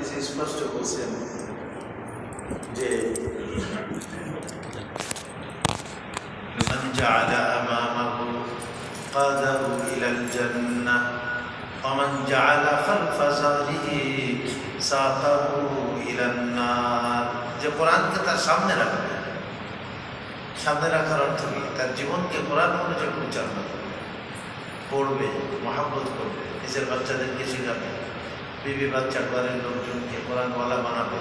হাদিসে স্পষ্ট বলছেন যে মান জাআলা আমামাহু কাদাহু ইলাল জান্নাহ ওয়া মান জাআলা খালফা যাহরিহি সাকাহু ইলান নার। যে কোরআনকে তার সামনে রাখবে, সামনে রাখার অর্থ কি? তার জীবনকে কোরআন অনুযায়ী পরিচালনা করবে, পড়বে, মহাব্বত করবে, নিজের বাচ্চাদেরকে শেখাবে, বিবি বাচ্চা ঘরের লোকজনকে কোরআনওয়ালা বানাবে,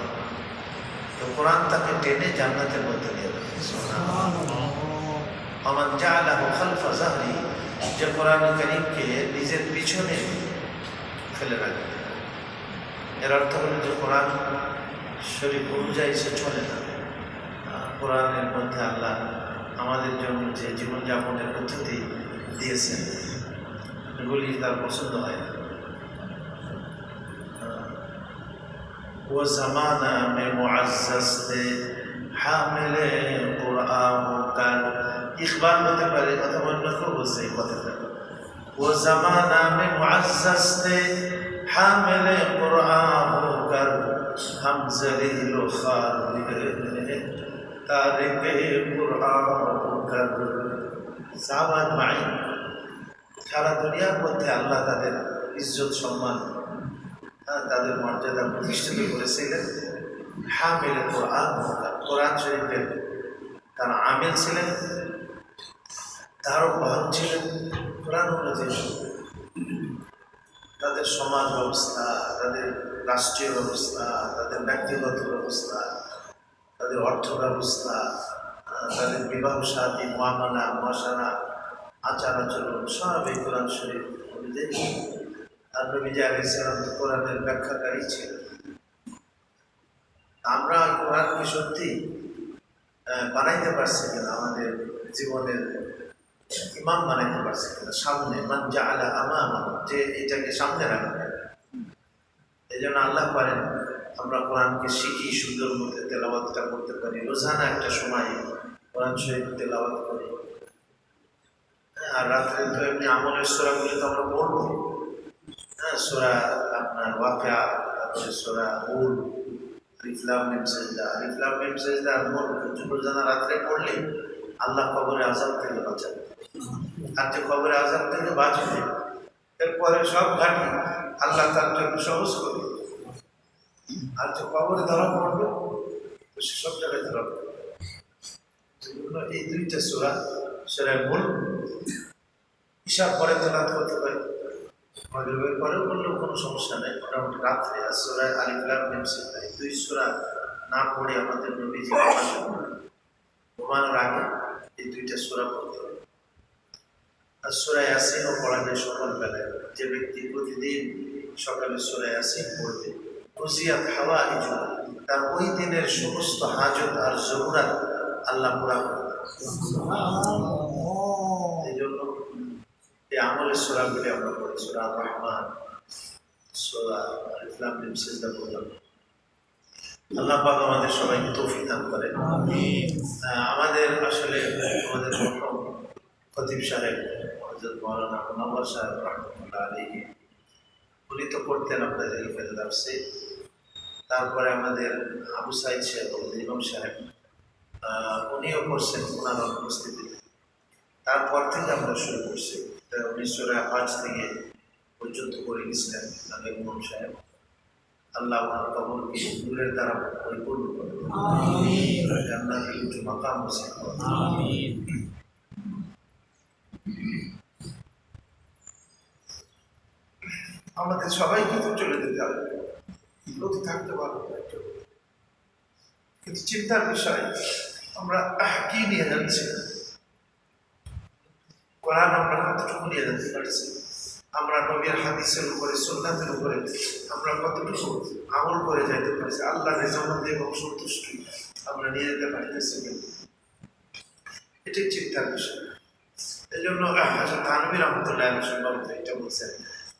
তো কোরআন তাকে টেনে জান্নাতের মধ্যে নিয়ে যাবে। আমান জাআলাহু খালফা যাহরি, যে কোরআন কারীমকে নিজের পিছনে ফেলে রাখবে। এর অর্থ হলো যে কোরআন শরীফ অনুযায়ী সে চলে না। কোরআনের মধ্যে আল্লাহ আমাদের জন্য যে জীবনযাপনের পদ্ধতি দিয়েছেন এগুলি তার পছন্দ হয় না। वो ज़माना में मुअज़्ज़ज़ थे हामिले कुरान का इखबार होते पारे अथवा অন্য কেউ বলছে এই কথাটা। वो ज़माना में मुअज़्ज़ज़ थे हामिले कुरान का हम ज़लील व ख़ार तारिके कुरान का। साहबान माई সারা দুনিয়ার মধ্যে আল্লাহ তাদের ইজ্জত সম্মান, তাদের মর্যাদা প্রতিষ্ঠিত করেছিলেন। হামিলে কোরআন, কোরআন শরীফের তারা আমিল ছিলেন, ধারক বাহক ছিলেন। কোরআন অনুযায়ী তাদের সমাজ ব্যবস্থা, তাদের রাষ্ট্রীয় ব্যবস্থা, তাদের ব্যক্তিগত ব্যবস্থা, তাদের অর্থ ব্যবস্থা, তাদের বিবাহ শাদী, মুআমালা, মুআশারা, আচার আচরণ সব এই কোরআন শরীফ অনুযায়ী। আর নবীজি আলাইহিস সালাম কোরআনের ব্যাখ্যাকারী ছিলেন। আমরা কোরআনকে সত্যি বানাইতে পারছি কিনা, আমাদের জীবনের ইমাম বানাইতে পারছি কিনা, সামনে মান জাআলা আমামাহু, যে এটাকে সামনে রাখবে। এই জন্য আল্লাহ পারেন আমরা কোরআনকে শিখি, সুন্দর মধ্যে তেলাওয়াতটা করতে পারি। রোজানা একটা সময় কোরআন শরীফ তেলাওয়াত করি। আর রাত্রে তো এমনি আমলের সূরাগুলো তো আমরা পড়বো। সূরা আপনার ওয়াকিয়া, তারপরে সূরা হুদ, আলিফ লাম মিম সাজদা, আলিফ লাম মিম সাজদা আর মুলক রোজানা রাত্রে পড়লে আল্লাহ কবরে আযাব থেকে বাঁচাবে। আর যে কবরে আযাব থেকে বাঁচবে এরপরে সব ঘাটি আল্লাহ তার জন্য সহজ করবে। আর যে কবরে ধরা পড়বে তো সেসব জায়গায় ধরা পড়বে। এই দুইটা সূরা, সূরা মুলক ঈশার পরে তেলাওয়াত করতে পারি, মাগরিবের পরেও বললেও কোনো সমস্যা নেই, মোটামুটি রাত্রে। আর সূরা আলিফ লাম মিম সাজদা, এই দুই সূরা না পড়ে আমাদের নবীজি ঘুমানোর আগে এই দুইটা সূরা পড়তে হবে। আর সূরা ইয়াসিনও পড়া যায় সকালবেলায়। যে ব্যক্তি প্রতিদিন সকালে সূরা ইয়াসিন পড়বে, কুজিয়াত হাওয়াইজু, তার ওই দিনের সমস্ত হাজত আর জরুরাত আল্লাহ পুরা করবে। এই জন্য এই আমলের সূরাগুলি আমরা পড়ি, সূরা আর রহমান, সূরা আলিফ লাম মিম সাজদা পড়লাম। আল্লাহ পাক আমাদের সবাইকে তৌফিক দান করেন। আমিন। আমাদের আসলে আমাদের প্রথম খতিব সাহেব হযরত মাওলানা মুনাওয়ার সাহেব রাহমাতুল্লাহ আলাইহি, উনি তো পড়তেন আপনাদের এখানে দার্সে। তারপরে আমাদের আবু সাইদ সাহেব, ইমাম সাহেব, উনিও করছেন ওনার উপস্থিতিতে। তারপর থেকে আমরা শুরু করছি, 1905 থেকে পর্যন্ত করে গেছিলেন আমাদের ইমাম সাহেব। আল্লাহ ওনার কবরকে নূরের দ্বারা পরিপূর্ণ করে দেন, আমিন। জান্নাতের উঁচু মাকাম নসিব করেন, আমিন। আমাদের সবাইকে তো চলে যেতে হবে, লোকে থাকতে পারবো না, কিন্তু চিন্তার বিষয় আমরা কি নিয়ে যাচ্ছি। কোরআন আমরা কতটুকু নিয়ে যেতে পারছি, আমরা নবীর হাদিসের উপরে, সুন্নাতের উপরে আমরা কতটুকু আমল করে যাইতে পারছি, আল্লাহর রেজামন্দি এবং সন্তুষ্টি আমরা নিয়ে যেতে পারতেছি, এটি চিন্তার বিষয়। এই জন্য তানভীর রহমতুল্লাহ আলাইহি সম্ভবত এটা বলছেন,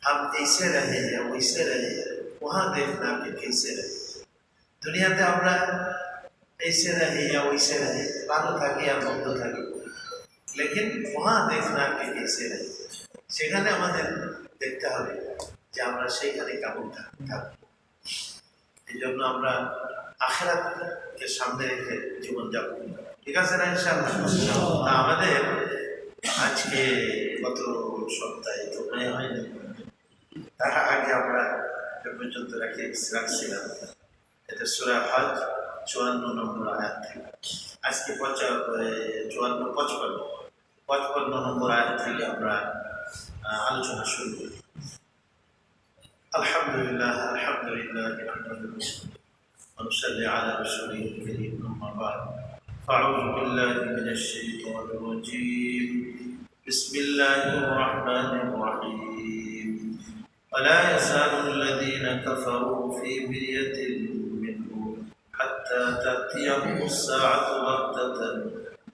हम ऐसे रहे हैं वैसे रहे, वहाँ देखना कि कैसे रहे। দুনিয়াতে আমরা ऐसे रहे या वैसे रहे, ভালো থাকি আর মন্দ থাকি, লেকিন वहाँ देखना कि कैसे रहे, সেখানে আমাদের দেখতে হবে যে আমরা সেইখানে কেমন থাকবো। এই জন্য আমরা আখিরাতকে সামনে রেখে জীবনযাপন করি। ঠিক আছে না ইনশাআল্লাহ? তা আমাদের আজকে গত সপ্তাহে তো হয়নি, তার আগে আমরা এ পর্যন্ত রাখছিলাম এটা সূরা হজ 54 নম্বর আয়াত থেকে। আজকে 55 নম্বর আয়াত থেকে আমরা আলোচনা শুরু করি। আলহামদুলিল্লাহ ونصلي على رسوله الكريم أما بعد فأعوذ بالله من الشيطان الرجيم بسم الله الرحمن الرحيم ولا يزال الذين كفروا في مرية منه حتى تأتيهم الساعة بغتة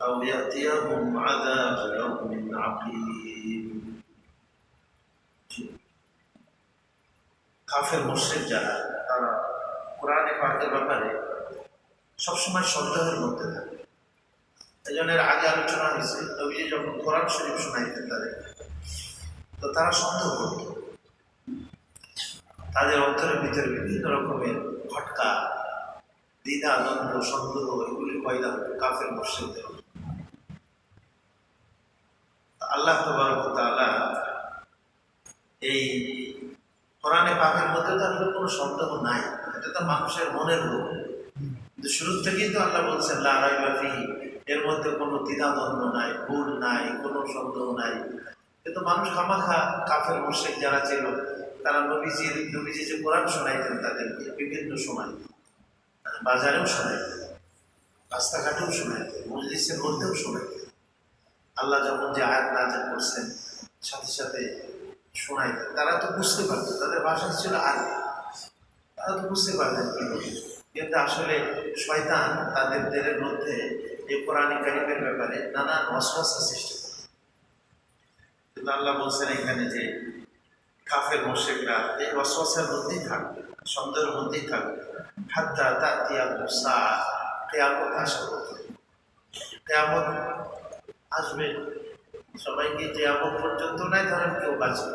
أو يأتيهم عذاب يوم عقيم কাফের মুশরিক যারা, তারা কোরআনে পাকের ব্যাপারে সবসময় সন্দেহের মধ্যে থাকে। এই জন্য আগে আলোচনা হয়েছে, নবীজি যখন কোরআন শরীফ শোনাইতেন তাদের, তো তারা সন্দেহ করত। তাদের অন্তরের ভিতরে বিভিন্ন রকমের খটকা, দ্বিধা, দ্বন্দ্ব, সন্দেহ এগুলি পয়দা হবে কাফের মুশরিকদের। আল্লাহ তাবারক ওয়া তাআলা এই কোরআনে পাকের মধ্যে তো আসলে কোনো সন্দেহ নাই, এটা তো মানুষের মনের রূপ। কিন্তু শুরু থেকেই তো আল্লাহ বলছেন লা রাইবা ফীহি, এর মধ্যে কোনো দ্বিধাদ্বন্দ্ব নাই, ভুল নাই, কোনো সন্দেহ নাই। কিন্তু মানুষ খামাখা কাফের মুশরিক যারা ছিল, তারা নবীজি যে কোরআন শোনাইতেন তাদেরকে বিভিন্ন সময়, বাজারেও শোনাইতেন, রাস্তাঘাটেও শোনাইতেন, মজলিসের মধ্যেও শোনাইতেন। আল্লাহ যখন যে আয়াত নাযিল করছেন সাথে সাথে শোনাইতেন। তারা তো বুঝতে পারত, তাদের ভাষা ছিল আরবি, তারা তো বুঝতে পারতেন কি। কিন্তু আসলে শয়তান তাদের দিলের মধ্যে এই কোরআন কারীমের ব্যাপারে নানান ওয়াসওয়াসা সৃষ্টি করে। কিন্তু আল্লাহ বলছেন এখানে যে কাফের মুশরিকরা এই ওয়াসওয়াসার মধ্যেই থাকবে, সন্দেহের মধ্যেই থাকবে। হাত্তা তাতিয়াহুমুস সাআ, কিয়ামত আসা পর্যন্ত। কিয়ামত আসবে, সবাইকে কিয়ামত পর্যন্ত নাই ধরেন কেউ বাঁচবে।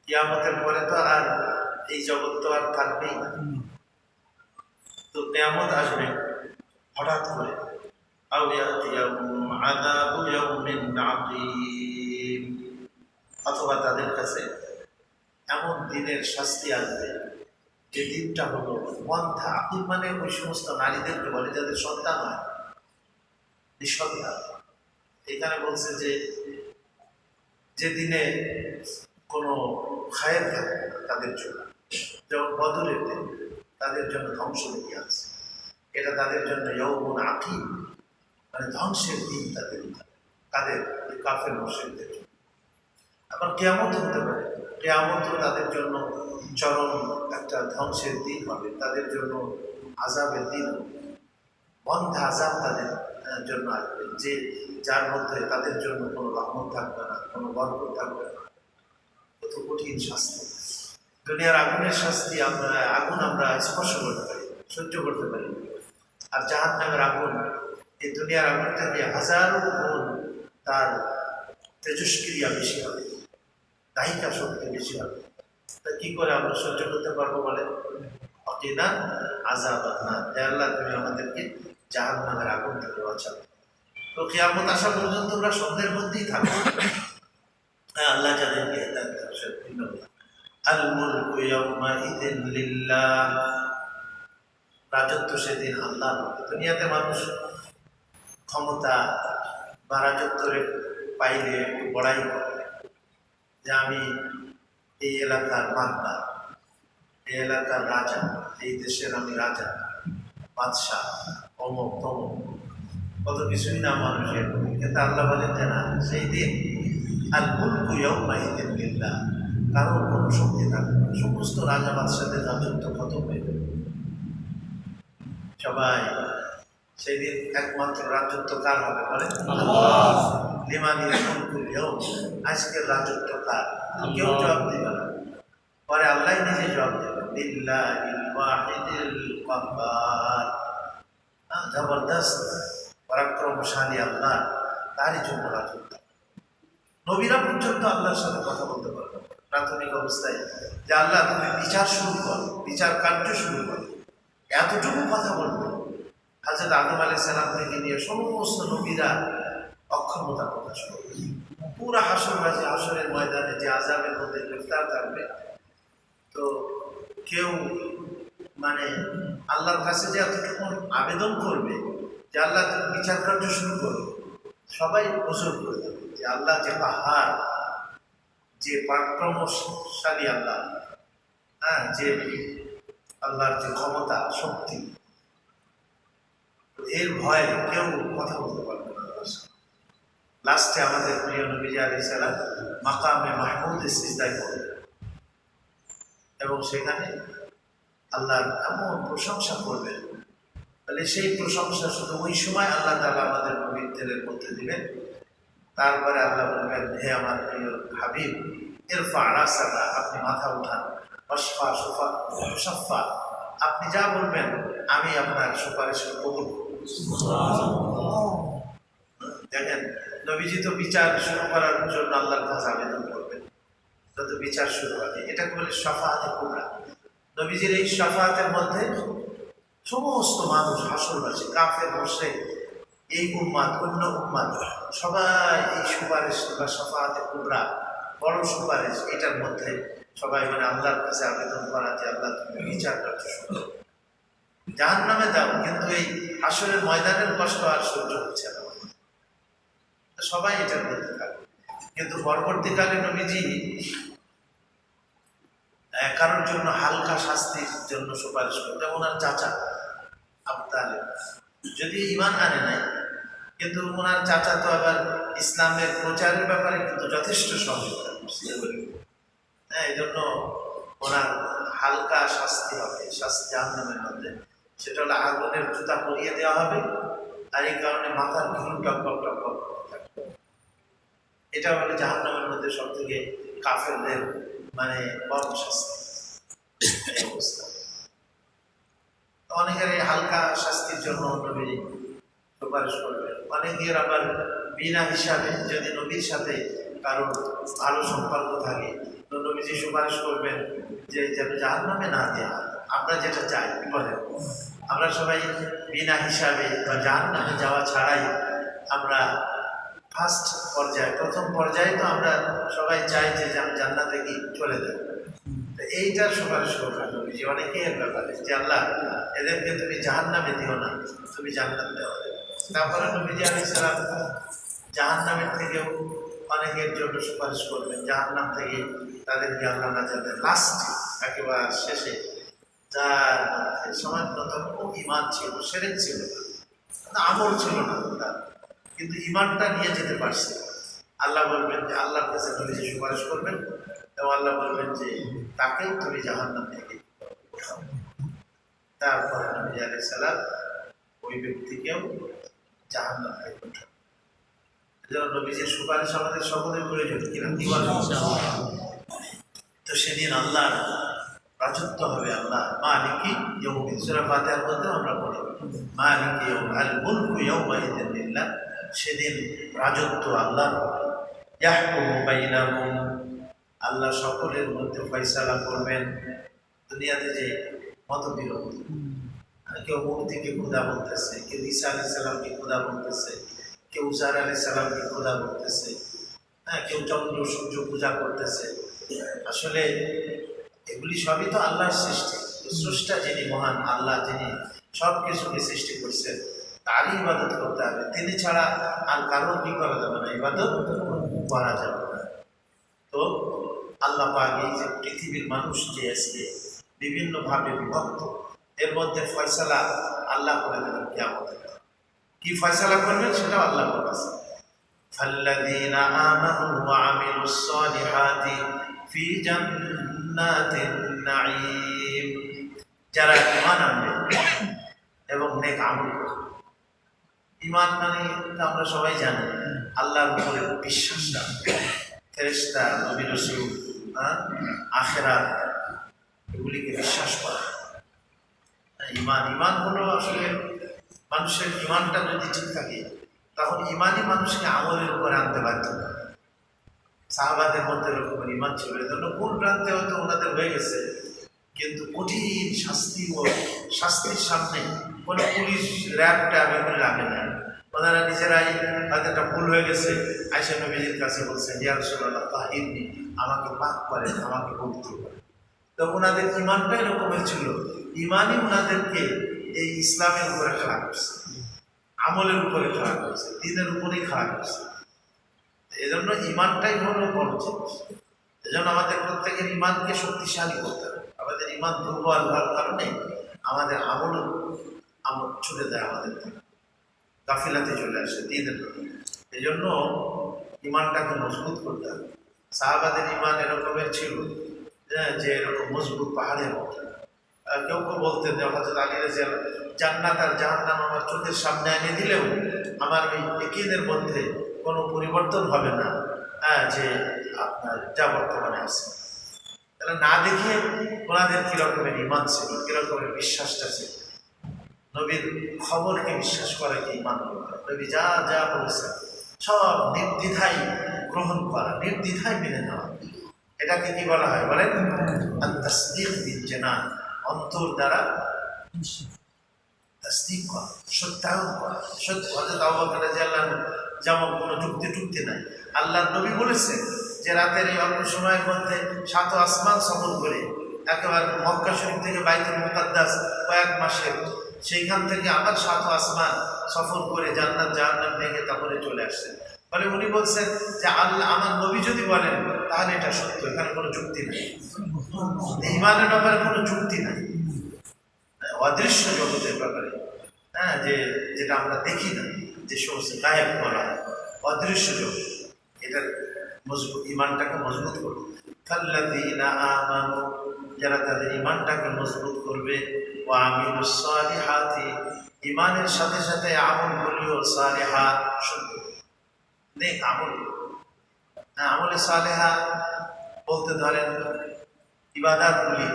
কিয়ামতের পরে তো আর এই জগৎ তো আর থাকবেই না। তো কিয়ামত আসবে হঠাৎ করে, আও ইয়াতিয়াহুম আযাবু ইয়াউমিন আযীম, অথবা তাদের কাছে এমন দিনের শাস্তি আসবে যে দিনটা হলো ওয়ান্থা। আকিম মানে ওই সমস্ত নারীদেরকে বলে যাদের সন্তান হয়, নিঃসন্তান। এখানে বলছে যে দিনে কোনো খায়ের থাকবে না তাদের জন্য, যেমন বদরের দিন তাদের জন্য ধ্বংস লেগে আছে। এটা তাদের জন্য ইয়াউমুন আকিম, মানে ধ্বংসের দিন তাদের কাফের মুশরিকদের জন্য। আবার কিয়ামত হতে পারে, কিয়ামতও তাদের জন্য চরম একটা ধ্বংসের দিন হবে, তাদের জন্য আযাবের দিন হবে। বন্ধ আযাব তাদের জন্য আসবে, যে যার মধ্যে তাদের জন্য কোনো রহমত থাকবে না, কোনো বরকত থাকবে না। কত কঠিন শাস্তি! দুনিয়ার আগুনের শাস্তি, আগুন আমরা স্পর্শ করতে পারি, সহ্য করতে পারি। আর জাহান্নামের আগুন এই দুনিয়ার আগুন থেকে হাজারো গুণ তার তেজস্ক্রিয়া বেশি হবে, দাহিকা শক্তি বেশি হবে। তা কি করে আমরা সহ্য করতে পারবো বলে? অকিনা আযাবান নার, হে আল্লাহ তুমি আমাদেরকে জাহান্নামের আগুন থেকে বাঁচাও। তো কিয়ামত আসা পর্যন্ত আমরা সন্দেহের মধ্যেই থাকবো। আল্লাহ যাদেরকে হেদায়েত দেন, আল মুলকু ইয়াউমাইযিন লিল্লাহ, রাজত্ব সেদিন আল্লাহর হবে। দুনিয়াতে মানুষ ক্ষমতা বা রাজত্ব পাইলে একটু বড়াই করে যে আমি এই এলাকার বান্দা, এই এলাকার রাজা, এই দেশের আমি রাজা, বাদশাহ, অমুক তমুক, কত কিছুই না মানুষের। কিন্তু আল্লাহ বলেন যে না, সেই দিন আল মুলকু ইয়াউমাইযিন লিল্লাহ, কারোর কোনো শক্তি থাকবে না, সমস্ত রাজা বাদশাদের রাজত্ব খতম হয়ে যাবে। সবাই সেই দিন একমাত্র রাজত্ব কার হবে বলেন? লিমানিল মুলকুল ইয়াউম, আজকের রাজত্ব কার? কেউ জবাব দিবে না, পরে আল্লাহ নিজে জবাব দেবেন। লিল্লাহিল ওয়াহিদিল কাহ্হার, জবরদস্ত পরাক্রমশালী আল্লাহ, তারই জন্য রাজত্ব। নবীরা পর্যন্ত আল্লাহর সাথে কথা বলতে পারবে, প্রাথমিক অবস্থায়, যে আল্লাহ তুমি বিচার শুরু করো, বিচার কার্য শুরু করো, এতটুকু কথা বলবে। হযরত আদম আলাইহিস সালাম থেকে নিয়ে সমস্ত নবীরা অক্ষমতা প্রকাশ করবে। পুরা হাসরবাজি, হাসরের ময়দানে যে আযাবের মধ্যে গ্রেফতার থাকবে, তো কেউ মানে আল্লাহর কাছে যে এতটুকু আবেদন করবে যে আল্লাহ তুমি বিচার কার্য শুরু করো, সবাই ওজোর করে দেবে যে আল্লাহ যে পাহাড়, যে পরাক্রমশালী আল্লাহ, হ্যাঁ, যে আল্লাহর যে ক্ষমতা, শক্তি, এর ভয়ে কেউ কথা বলতে পারবে না। লাস্টে আমাদের প্রিয় নবী আলাইহিস সালাম মাকামে মাহমুদে সিজদায় পড়লেন এবং সেখানে আল্লাহর এমন প্রশংসা করবেন, তাহলে সেই প্রশংসা শুধু ওই সময় আল্লাহ তাআলা আমাদের নবীদের মধ্যে দিবেন। তারপরে আল্লাহ বলবেন, হে আমার প্রিয় হাবিব, ইরফা রাসাকা, আপনি মাথা উঠান, ওয়াশফা শুফা মুশাফফা, আপনি যা বলবেন আমি আপনার সুপারিশ কবুল করব। দেখেন, নবীজি তো বিচার শুরু করার জন্য আল্লাহর কাছে আবেদন করবেন, যত বিচার শুরু হবে, এটাকে বলে শাফাআতে কুবরা। নবীজির এই শাফাআতের মধ্যে সমস্ত মানুষ, হাসরবাসী, কাফের, মুশরিক, এই উম্মাত, অন্য উম্মাত, সবাই এই সুপারিশ বা শাফাআতে কুবরা, বড় সুপারিশ, এটার মধ্যে সবাই মানে আল্লাহর কাছে আবেদন করা যে আল্লাহ তুমি বিচার কার্য শুরু করো, জাহান্নামে দাও, কিন্তু এই হাসরের ময়দানের কষ্ট আর সহ্য হচ্ছে না। সবাই এটার মধ্যে থাকবে। কিন্তু পরবর্তীকালে নবীজি কারোর জন্য হালকা শাস্তির জন্য সুপারিশ করে, যেমন ওনার চাচা আবু তালেব, যদি ঈমান আনে নাই, কিন্তু ওনার চাচা তো আবার ইসলামের প্রচারের ব্যাপারে কিন্তু যথেষ্ট সহযোগিতা করছে। হ্যাঁ, এই জন্য ওনার হালকা শাস্তি হবে, শাস্তি জাহান্নামের মধ্যে, সেটা হলো আগুনের জুতা পরিয়ে দেওয়া হবে, আর এই কারণে মাথার ঘুম টকবক টকবক থাকবে। এটা হলো জাহান্নামের মধ্যে সব থেকে কাফেরদের মানে বড় শাস্তি। এই অবস্থা অনেকের এই হালকা শাস্তির জন্য নবী সুপারিশ করবেন। অনেকের আবার বিনা হিসাবে, যদি নবীর সাথে কারোর ভালো সম্পর্ক থাকে, তো নবীজি সুপারিশ করবেন যে যেন জাহান্নামে না দেওয়া। আমরা যেটা চাই বিপদে, আমরা সবাই বিনা হিসাবে বা জাহান্নামে যাওয়া ছাড়াই আমরা ফার্স্ট পর্যায়ে, প্রথম পর্যায়ে তো আমরা সবাই চাই যে জান্নাতে কি চলে যায়। এইটার সুপারিশ করবেন নবীজি অনেকের ব্যাপারে যে আল্লাহ এদেরকে তুমি জাহান্নামে দিও না, তুমি জান্নাত দেওয়া। তারপরে নবীজি আলাইহিস সালাম জাহান্নামের থেকেও অনেকের জন্য সুপারিশ করবেন, জাহান্নাম থেকে তাদেরকে আল্লাহ না যাবে। লাস্ট একেবারে শেষে যার সামান্যতম ঈমান ছিল, শিরক ছিল না, আমল ছিল না তার, কিন্তু ঈমানটা নিয়ে যেতে পারছে, আল্লাহ বলবেন যে আল্লাহর কাছে নবীজি সুপারিশ করবেন এবং আল্লাহ বলবেন যে তাকে তুমি জাহান্নাম থেকে উঠাও। তারপরে নবী আলাইহিস সালাম ওই ব্যক্তিকেও জাহান্নাম থেকে উঠাও। এজন্য নবীজির সুপারিশ আমাদের সকলের প্রয়োজন, কিনা কি বলেন? তো সেদিন আল্লাহর রাজত্ব হবে, আল্লাহ মালিকি ইয়াউমিন, সূরা ফাতিহার মধ্যে আমরা পড়ি মালিকি ইয়াউম, আল মুলকু ইয়াউমাইযিন লিল্লাহ, সেদিন রাজত্ব আল্লাহর। ইয়াহকুমু বাইনাহুম, আল্লাহ সকলের মধ্যে ফয়সালা করবেন। দুনিয়াতে যে মতবিরোধ, কেউ মূর্তিকে খোদা বলতেছে, কেউ ঈসা আলাইহিস সালামকে খোদা বলতেছে, কেউ উযার আলাইহিস সালামকে খোদা বলতেছে, হ্যাঁ, কেউ চন্দ্র সূর্য পূজা করতেছে। আসলে এগুলি সবই তো আল্লাহর সৃষ্টি। স্রষ্টা যিনি মহান, আল্লাহ যিনি সব কিছুকে সৃষ্টি করছেন, তারই ইবাদত করতে হবে। তিনি ছাড়া আর কারো কি করা যাবে না, ইবাদত করা যাবে না। তো আল্লাহ পাক এই যে পৃথিবীর মানুষ যে আজকে বিভিন্নভাবে বিভক্ত, এর মধ্যে ফয়সালা আল্লাহ করে দেবেন কিয়ামতের। কি ফয়সালা করবেন সেটাও আল্লাহ বলেছেন, ফাল্লাযীনা আমানু ওয়া আমিলুস সালিহাতি ফি জান্নাতিন নাঈম, যারা ঈমান আনবে এবং নেক আমল করবে। ঈমান মানে আমরা সবাই জানি আল্লাহর উপরে বিশ্বাস রাখবে, ফেরেশতা, নবী রাসূল, আখিরাত, এগুলিকে বিশ্বাস করা। ঈমান, ঈমান হলো আসলে মানুষের ঈমানটা যদি ঠিক থাকে, তখন ঈমানই মানুষকে আমলের উপরে আনতে বাধ্য করে। সাহাবাদের মধ্যে এরকমের ইমান ছিল, এজন্য কোন প্রান্তে হয়তো ওনাদের হয়ে গেছে, কিন্তু কঠিন শাস্তি ও শাস্তির সামনে কোনো পুলিশ র্যাব ট্যাব এগুলো লাগে না। ওনারা নিজেরাই হয়তো একটা ভুল হয়ে গেছে, আয়েশা নবীজির কাছে বলছেন, ইয়া রাসূলুল্লাহ তাহিরনি, আমাকে পাক করেন, আমাকে পবিত্র করেন। তো ওনাদের ইমানটা এরকমের ছিল, ইমানই ওনাদেরকে এই ইসলামের উপরে খারাপ করছে, আমলের উপরে খারাপ করছে, দিনের উপরেই খারাপ করছে। এই জন্য ইমানটাই হলো বড় জিনিস। এই জন্য আমাদের প্রত্যেকের ইমানকে শক্তিশালী করতে হবে। আমাদের ইমান দুর্বল হওয়ার কারণে আমাদের আমল ছুটে দেয়, আমাদের থেকে গাফিলাতে চলে আসে দিনের প্রতি। এই জন্য ইমানটাকে মজবুত করতে হবে। সাহাবাদের ইমান এরকমের ছিল যে এরকম মজবুত পাহাড়ের মতো। কেউ কেউ বলতেন যে হযরত আলী রাদিয়াল্লাহু আনহু, জান্নাত আর জাহান্নাম আমার চোখের সামনে এনে দিলেও আমার ওই ইয়াকিনের মধ্যে কোনো পরিবর্তন হবে না, যে আপনার যা বর্তমানে আছে। তাহলে না দেখে ওনাদের কীরকমের ইমান ছিল, কীরকমের বিশ্বাসটা ছিল। নবীর খবরকে বিশ্বাস করাকে ইমান করা, নবী যা যা বলেছেন সব নির্দ্বিধায় গ্রহণ করা, নির্দ্বিধায় মেনে নেওয়া, এটাকে কি বলা হয় বলেন? আত-তাসদীক বিল জানান, অন্তর দ্বারা তাসদীক করা, সত্যায়ন করা। সত্য হযরত আবু বকর রাদিয়াল্লাহু আনহু যেমন কোনো যুক্তি নাই। আল্লাহর নবী বলেছেন যে রাতের এই অল্প সময়ের মধ্যে 7 আসমান সফর করে একেবারে মক্কা শরীফ থেকে বাইতুল মুকাদ্দাস কয়েক মাসের, সেইখান থেকে আবার 7 আসমান সফর করে জান্নাত জাহান্নাম ভেঙে তারপরে চলে আসছেন। ফলে উনি বলছেন যে আল্লাহ, আমার নবী যদি বলেন তাহলে এটা সত্য, এখানে কোনো যুক্তি নেই, ইমানের ব্যাপারে কোনো যুক্তি নাই। অদৃশ্য জগতের ব্যাপারে, যেটা আমরা দেখি না, যে সমস্ত গায়েব বলা হয়, অদৃশ্য জগৎ, এটার মজবুত ইমানটাকে মজবুত করবে। ফাল্লাযীনা আমানু, যারা তাদের ইমানটাকে মজবুত করবে, ওয়া আমিলুস সালিহাতি, ইমানের সাথে সাথে আমলগুলিও সালিহাত, সুন্দর নেক আমল। আমলে সালেহা বলতে ধরেন ইবাদতগুলি।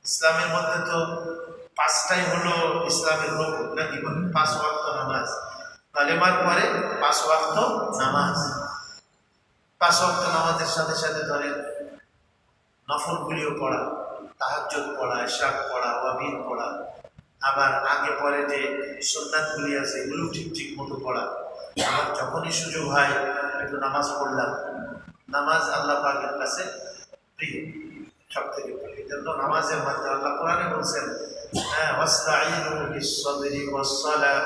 ইসলামের মধ্যে তো 5টাই হলো ইসলামের রূপ, নাকি বলেন? 5 ওয়াক্ত নামাজ, কালেমার পরে 5 ওয়াক্ত নামাজ। 5 ওয়াক্ত নামাজের সাথে সাথে ধরেন নফলগুলিও পড়া, তাহাজ্জুদ পড়া, ইশরাক পড়া, ওয়াবিন পড়া, আবার আগে পরে যে সুন্নাতগুলি আছে এগুলো ঠিক মতো পড়া। আমার যখনই সুযোগ হয় একটু নামাজ পড়লাম। নামাজ আল্লাহ পাকের কাছে প্রিয়, সব থেকে প্রিয়। এই জন্য নামাজের মধ্যে আল্লাহ কোরআনে বলছেন, ওয়াসতাঈনু বিস-সাবরি ওয়াস-সালাহ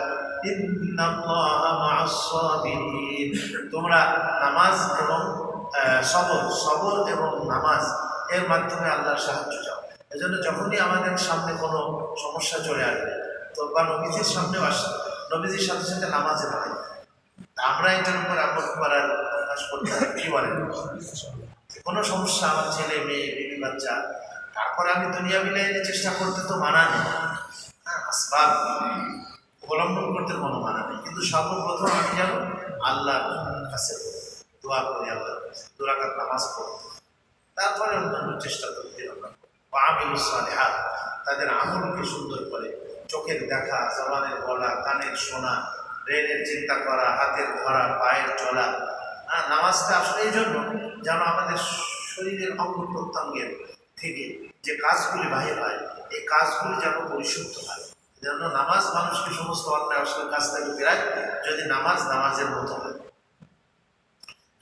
ইন্নাল্লাহা মা'আস-সাবিরিন, তোমরা নামাজ এবং সবর এবং নামাজ এর মাধ্যমে আল্লাহর সাহায্য চাও। এই জন্য যখনই আমাদের সামনে কোনো সমস্যা চলে আসবে, তো বা নবীজির সামনেও আসে, নবীজির সাথে সাথে নামাজে দাঁড়াই, আমরা এটার উপর আমল করার কাজ করতে হবে। কি বলেন? কোনো সমস্যা, আমার ছেলে মেয়ে বিবি বাচ্চা, তারপরে আমি দুনিয়া মিলিয়ে চেষ্টা করতে তো মানা নেই, আসবাব অবলম্বন করতে কোনো মানা নেই, কিন্তু সর্বপ্রথম আমি যেন আল্লাহর কাছে দোয়া করি, আল্লাহর কাছে 2 রাকাত নামাজ পড়ি, তারপরে অন্যান্য চেষ্টা করতে হবে। আমিলুস সালিহাত, তাদের আমলকে সুন্দর করে, চোখের দেখা, জবানের বলা, কানের শোনা, ব্রেনের চিন্তা করা, হাতের ধরা, পায়ের চলা। নামাজটা আসলে এই জন্য যেন আমাদের শরীরের অঙ্গ প্রত্যঙ্গের থেকে যে কাজগুলি বাহির হয়, এই কাজগুলি যেন পরিশুদ্ধ হয়। যেন নামাজ মানুষকে সমস্ত অন্যায় আসলে কাজ থেকে ফেরায়, যদি নামাজের মতো হয়।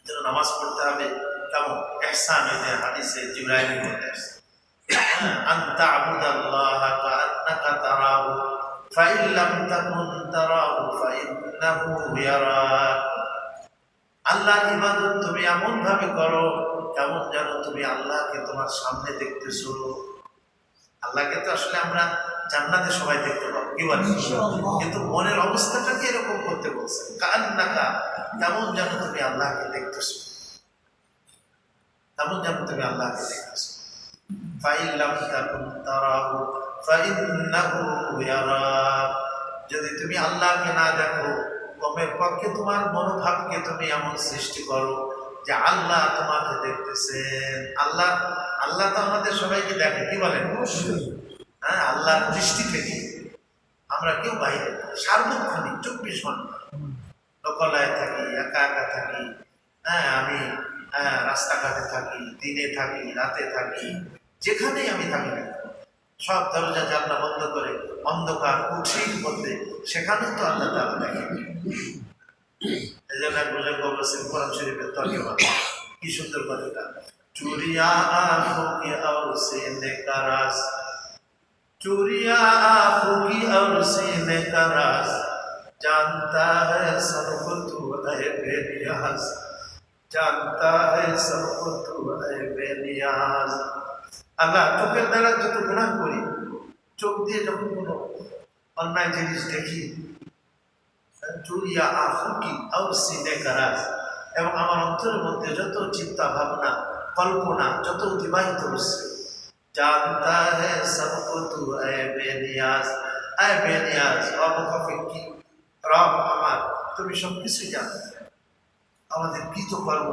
যেন নামাজ পড়তে হবে কেমন? ইহসান, এই যে হাদিসে জিবরাইলের মধ্যে আসছে, আনতা আবুদাল্লাহ কাআন্নাকা তারাহু ফাইন লাম তাকুন তারাহু ফাইন্নাহু ইয়ারাক। আল্লাহর ইবাদত তুমি এমন ভাবে করো কেমন যেন তুমি আল্লাহকে তোমার সামনে দেখতেছো। আল্লাহকে তো আসলে আমরা জান্নাতে সবাই দেখতে পাবো, কি বলেন? কিন্তু মনের অবস্থাটাকে এরকম করতে বলছেন, কাআন্নাকা, কেমন যেন তুমি আল্লাহকে দেখতেছো, কেমন যেন তুমি আল্লাহকে দেখতেছো। ফাইন লাম তাকুন তারাহু ফাইন্নাহু ইয়ারাক, যদি তুমি আল্লাহকে না দেখো, কমের পক্ষে তোমার মনোভাবকে তুমি এমন সৃষ্টি করো যে আল্লাহ তোমাকে দেখতেছেন। আল্লাহ তো আমাদের সবাইকে দেখে, কি বলেন? আল্লাহর দৃষ্টি থেকে আমরা কেউ বাইরে, সার্বক্ষণিক 24 ঘন্টা লোকালয়ে থাকি, একা থাকি, আমি রাস্তাঘাটে থাকি, দিনে থাকি, রাতে থাকি, যেখানেই আমি থাকি না, সব দরজা জানলা বন্ধ করে অন্ধকার কুঠির মধ্যে, সেখানেও তো আল্লাহ তাআলা দেখেন। এই জন্য এক বুজুর্গ বলেছেন কোরআন শরীফের তর্জমা, কি সুন্দর কথাটা, চুরিয়া आँखों की और सीने का राज, चूरिया आँखों की और सीने का राज, जानता है सबको तू है बेनियाज, जानता है सबको तू है बेनियाज। আল্লাহ চোখের দ্বারা যত গুনাহ করি, চোখ দিয়ে যখন কোনো অন্যায় জিনিস দেখি, চুরিয়া আঁখি আর সিনে কারাজ, এবং আমার অন্তরের মধ্যে যত চিন্তা ভাবনা কল্পনা যত অতিবাহিত হচ্ছে, জানতা হ্যায় সবকো তু এ বেনিয়াজ, এ বেনিয়াজ, অমুখাপেক্ষী রব আমার, তুমি সব কিছুই জানো, আমাদের কৃতকর্ম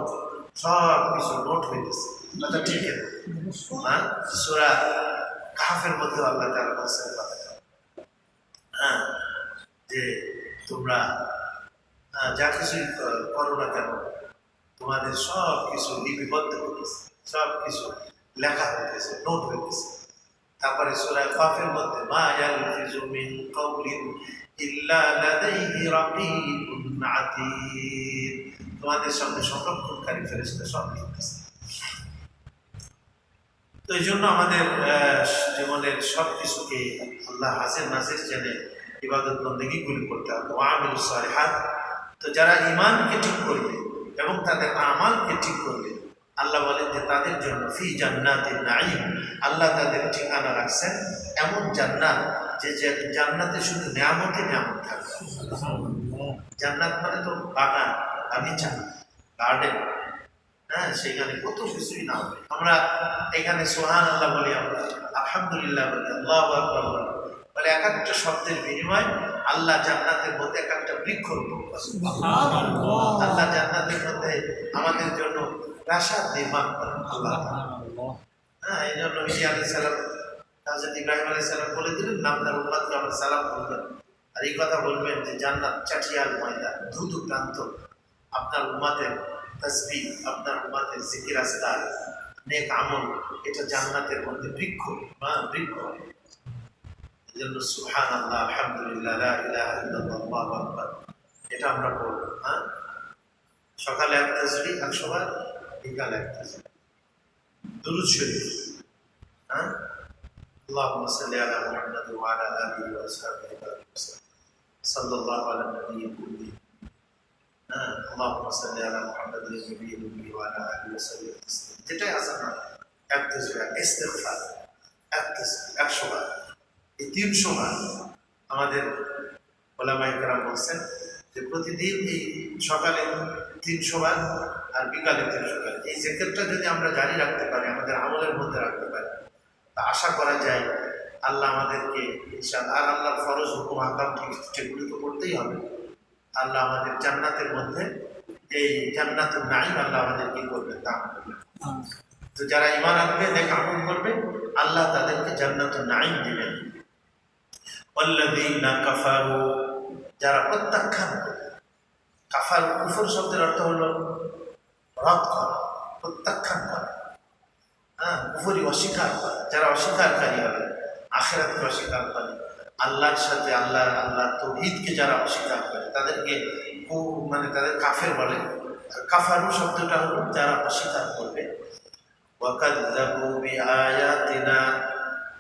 সব কিছু নোট হইতেছে। কথা ঠিক না? সূরা কাহফের মধ্যে আল্লাহ তাআলা বলেছেন কথাটা, হ্যাঁ, যে তোমরা যা কিছুই করো না কেন, তোমাদের সব কিছু লিপিবদ্ধ হইতেছে, সব কিছু লেখা হইতেছে, নোট হইতেছে। তারপরে সূরা কাহফের মধ্যে মা ইয়ালফিজু মিন কাওলিন ইল্লা লাদাইহি রাকীবুন আতীদ, তোমাদের সামনে সংরক্ষণকারী ফেরেশতা সব লিখতেছে। তো এই জন্য আমাদের জীবনের সব কিছুকে আল্লাহ হাজির নাজির জেনে ইবাদত বন্দেগীগুলি করতে হবে। ওয়ামিলুস সালিহাত, তো যারা ঈমানকে ঠিক করবে এবং তাদের আমালকে ঠিক করবে, আল্লাহ বলেন যে তাদের জন্য ফি জান্নাতিন নাঈম, আল্লাহ তাদের ঠিকানা রাখছেন এমন জান্নাত, যে জান্নাতে শুধু নিয়ামতে নিয়ামত থাকবে। জান্নাত মানে তো বাগান, বাগিচা, গার্ডেন, হ্যাঁ, সেখানে কত কিছুই না হবে। আমরা এখানে সুবহানাল্লাহ বলি, আমরা আলহামদুলিল্লাহ বলি, আল্লাহু আকবার বলি, বলে এক একটা শব্দের বিনিময় আল্লাহ জান্নাতের মধ্যে এক একটা বৃক্ষ রোপণ করেন। আল্লাহ জান্নাতের মধ্যে আমাদের জন্য প্রাসাদ নির্মাণ করেন আল্লাহ। হ্যাঁ, এই জন্য নবী আলাইহিস সালাম, হযরত ইব্রাহিম আলাইহিস সালাম বলে দিলেন, নামদার উম্মতকে আমরা সালাম করবেন, আর এই কথা বলবেন যে জান্নাত চাটিয়াল ময়দান, ধুধু প্রান্ত, আপনার উম্মতের তাসবিহ, আপনার উম্মতের জিকির আজকার, নেক আমল, এটা জান্নাতের মধ্যে বৃক্ষ, বৃক্ষ। এই জন্য সুবহানাল্লাহ, আলহামদুলিল্লাহ, লা ইলাহা ইল্লাল্লাহ, আল্লাহু আকবার, এটা আমরা বলবো। হ্যাঁ, সকালে এক তাসবিহ 100 বার, বিকালে এক তাসবিহ, দুরূদ শরীফ, হ্যাঁ, আল্লাহুম্মা সাল্লি আলা মুহাম্মাদ ওয়া আলা আলিহি ওয়া আসহাবিহি ওয়াসাল্লাম, সাল্লাল্লাহু আলা নাবিয়্যিল কারীম, আল্লাহুম্মা সাল্লি আলা মুহাম্মাদ নাবিয়্যিল উম্মি ওয়া আলা আলিহি ওয়া সাল্লাম তাসলিমা। যেটাই আছে না, এক তাসবিহ, ইস্তিগফার, এক তাসবিহ 100 বার, এই 300 বার। আমাদের ওলামায়ে কেরাম বলছেন যে প্রতিদিন এই সকালে 300 বার আর বিকালে 300 বার, এই জিকিরটা যদি আমরা জারি রাখতে পারি, আমাদের আমলের মধ্যে রাখতে পারি, তা আশা করা যায় আল্লাহ আমাদেরকে ইনশাআল্লাহ, আর আল্লাহর ফরজ হুকুম আহকাম যেগুলো তো করতেই হবে, আল্লাহ আমাদের জান্নাতের মধ্যে, এই জান্নাতুন নাঈম আল্লাহ আমাদের কি করবে, দান করবে। তো যারা ঈমান আনবে, নেক আমল করবে, আল্লাহ তাদেরকে জান্নাতুন নাঈম দিবেন। ওয়াল্লাযীনা কাফারু, যারা প্রত্যাখ্যান করবে, কাফার, কুফর শব্দের অর্থ হলো রদ করা, প্রত্যাখ্যান করা, হ্যাঁ, কুফরি অস্বীকার করা, যারা অস্বীকারকারী হবে, আখিরাতকে অস্বীকার করে, আল্লাহর সাথে আল্লাহ তাওহীদকে যারা অস্বীকার করে, তাদেরকে মানে তাদের কাফের বলে। আর কাফারু শব্দটা হলো যারা অস্বীকার করবে। ওয়াকাযযাবু বিআয়াতিনা,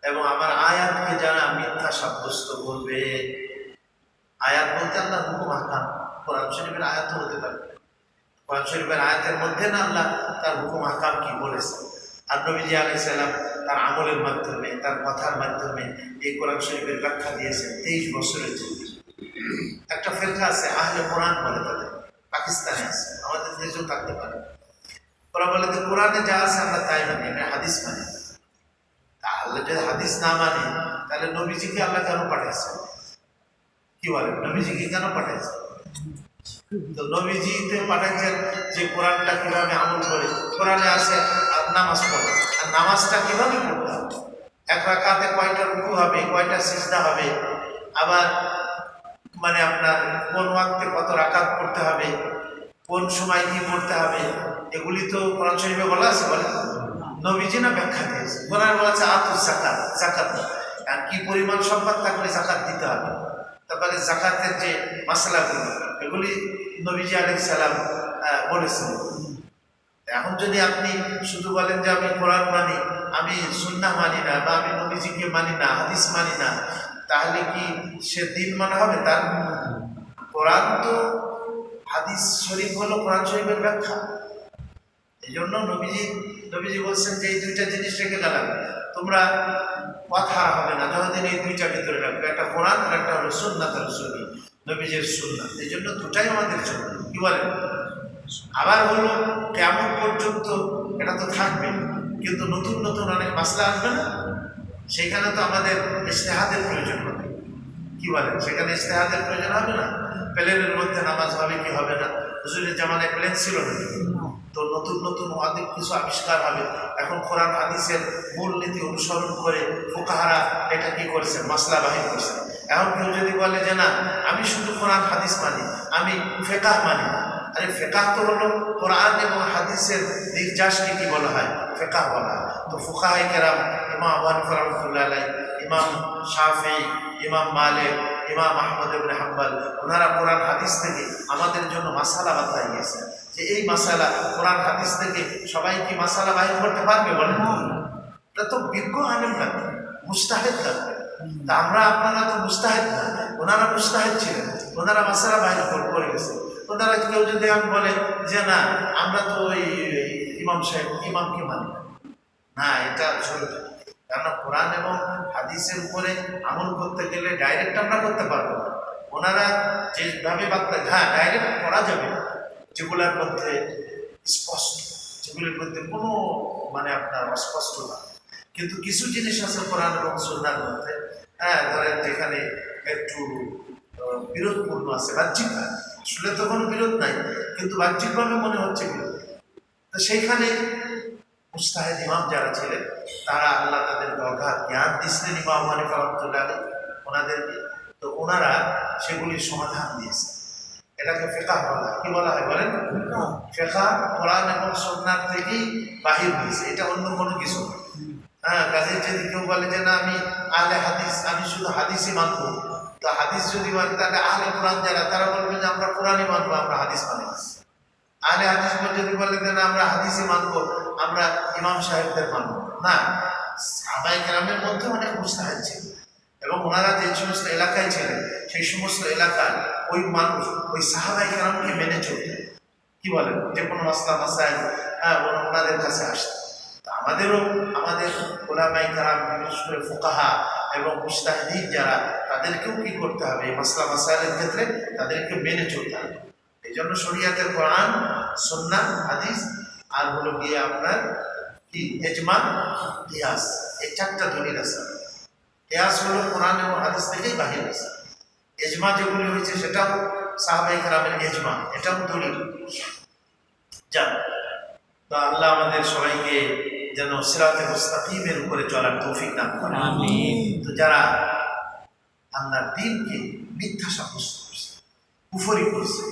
এবং আমার আয়াতকে যারা মিথ্যা সাব্যস্ত করবে। আয়াত বলতে আল্লাহ হুকুম আহকাম, কোরআন শরীফের আয়াত হতে পারে, কোরআন শরীফের আয়াতের মধ্যে না আল্লাহ তার হুকুম আহকাম কি বলেছে, আর নবীজি আলাইহিস সালাম তার আমলের মাধ্যমে, তার কথার মাধ্যমে এই কোরআন শরীফের ব্যাখ্যা দিয়েছেন 23 বছরের জন্য। একটা ফেরকা আছে আহলে কোরআন বলে, তাদের পাকিস্তানে আছে, আমাদের দেশেও থাকতে পারে। ওরা বলে যে কোরআনে যা আছে আমরা তাই মানি, আমরা হাদিস মানি। তাহলে যদি হাদিস না মানি, তাহলে নবীজিকে আল্লাহ কেন পাঠাইছে? কি বলেন, নবীজিকে কেন পাঠাইছে? তো নবীজিতে পাঠাইছেন যে কোরআনটা কিভাবে আমল করে, কোরআনে আছে নামাজ পড়ে, আর নামাজটা কিভাবে পড়তে হবে, এক রাকাতে কয়টা রুকু হবে, কয়টা সিজদা হবে, আবার মানে আপনার কোন ওয়াক্তে কত রাকাত পড়তে হবে, কোন সময় কি করতে হবে এগুলি তো কোরআন শরীফে বলা আছে, বলে নবীজি না ব্যাখ্যা দিয়েছে। কোরআন বলেছে আতুস যাকাত, যাকাত আর কি পরিমাণ সম্পদ থাকলে যাকাত দিতে হবে, তারপরে যাকাতের যে মাসলাগুলো এগুলি নবীজি আলাইহিস সালাম বলেছেন। এখন যদি আপনি শুধু বলেন যে আমি কোরআন মানি, আমি সুন্নাহ মানি না, বা আমি নবীজিকে মানি না, হাদিস মানি না, তাহলে কি সে দিন মানা হবে তার? কোরআন তো, হাদিস শরীফ হলো কোরআন শরীফের ব্যাখ্যা। এই জন্য নবীজি বলছেন যে এই দুইটা জিনিস রেখে গেলাম, তোমরা কথা হবে না যতদিন এই দুইটা ভিতরে রাখবে, একটা কোরআন আর একটা হলো সুন্নাত রাসূলী, নবীজির সুন্নাত। এই জন্য দুটাই আমাদের জন্য কি বলেন। আবার হলো কেমন পর্যন্ত এটা তো থাকবে, কিন্তু নতুন নতুন অনেক মাসলা আসবে না, সেখানে তো আমাদের ইজতিহাদের প্রয়োজন হবে, কি বলেন, সেখানে ইজতিহাদের প্রয়োজন হবে না। প্লেনের মধ্যে নামাজ হবে কি হবে না, হুজুরের জামানায় প্লেন ছিল না, তো নতুন নতুন অনেক কিছু আবিষ্কার হবে। এখন কোরআন হাদিসের মূলনীতি অনুসরণ করে ফুকাহারা এটা কি করছেন, মাসলা বাহির করছেন। এখন কেউ যদি বলে যে না আমি শুধু কোরআন হাদিস মানি, আমি ফেকাহ মানি না, আরে ফেকাহ তো হলো কোরআন এবং হাদিসের নির্যাসকে কি বলা হয়, ফেকাহ বলা হয়। তো ফুকাহায়ে কেরাম, ইমাম আবু হানিফা রাহমাতুল্লাহ আলাইহি, ইমাম শাফিঈ, ইমাম মালিক, ইমাম আহমদ ইবনে হাম্বল, ওনারা কোরআন হাদিস থেকে আমাদের জন্য মাসালা বাতাই গেছেন যে এই মাসালা কোরআন হাদিস থেকে সবাই কি মাসালা বাহির করতে পারবে, বলেন? এটা তো বিজ্ঞ আলেম লাগবে, মুস্তাহিদ লাগবে। তা আমরা আপনারা তো মুস্তাহিদ না, ওনারা মুস্তাহিদ ছিলেন, ওনারা মাসালা বাহির করে গেছে। ওনারা কেউ যদি আমি বলে যে না আমরা তো ওই ইমাম সাহেব ইমামকে মানি না, এটা চলবে। কেননা কোরআন এবং হাদিসের উপরে আমল করতে গেলে ডাইরেক্ট আমরা করতে পারবো না। ওনারা যেভাবে বার্তা, হ্যাঁ ডাইরেক্ট করা যাবে না, যেগুলোর মধ্যে স্পষ্ট, যেগুলির মধ্যে কোনো মানে আপনার অস্পষ্ট না, কিন্তু কিছু জিনিস আছে কোরআন এবং সুন্নাহর মধ্যে, হ্যাঁ ধরেন যেখানে একটু বিরোধপূর্ণ আছে বাহ্যিক, আসলে তো কোনো বিরোধ নাই, কিন্তু বাহ্যিকভাবে মনে হচ্ছে বিরোধ, তো সেইখানে মুস্তাহিদ ইমাম যারা ছিলেন তারা আল্লাহ তাদেরকে অগাধ জ্ঞান দিয়েছিলেন, ইমাম আবু হানিফা রাহমাতুল্লাহ আলাইহি ওনাদেরকে, তো ওনারা সেগুলির সমাধান দিয়েছেন। এটাকে ফিকহ বলা হয়, কি বলা হয় বলেন? ফিকহ কোরআন এবং সুন্নাহ থেকেই বাহির হয়েছে, এটা অন্য কোনো কিছু না। হ্যাঁ, কাজে যদি কেউ বলে যে না আমি আহলে হাদিস, আমি শুধু হাদিসই মানবো, তো হাদিস যদি মানে তাহলে আহলে কোরআন যারা তারা বলবে যে আমরা কোরআনই মানবো, আমরা হাদিস মানি না। আহলে হাদিস যদি বলে যে না আমরা হাদিসই মানবো, আমরা ইমাম সাহেবদের মানবো না। সাহাবায়ে কেরামের মধ্যে অনেক মুস্তাহিদ ছিল, এবং ওনারা যে সমস্ত এলাকায় ছিলেন সেই সমস্ত এলাকার ওই মানুষ ওই সাহাবায়ে কেরামকে মেনে চলতেন, কি বলেন, যে কোনো মাসলা মাসাইল ওনাদের কাছে আসতেন। আমাদেরও আমাদের উলামায়ে কেরাম, বিশেষ করে ফুকাহা এবং মুজতাহিদিন যারা, তাদেরকেও কি করতে হবে, এই মাসলা মাসাইলের ক্ষেত্রে তাদেরকে মেনে চলতে হবে। এই জন্য শরিয়াতের কোরআন, সুন্নাহ, হাদিস আর হলো গিয়ে আপনার কি ইজমা, কিয়াস, এই চারটা দলিল আছে। কিয়াস হলো কোরআন এবং হাদিস থেকেই বাহির হয়েছে। ইজমা যেগুলি হয়েছে সেটাও সাহাবায়ে কেরামের ইজমা, এটাও দলিল। যা তো আল্লাহ আমাদের সবাইকে যেন সিরাতে মুস্তাকিমের উপরে চলার তৌফিক দান করেন, আমিন। তো যারা আল্লাহর দ্বীনকে মিথ্যা সাব্যস্ত করছে, কুফরি করছে,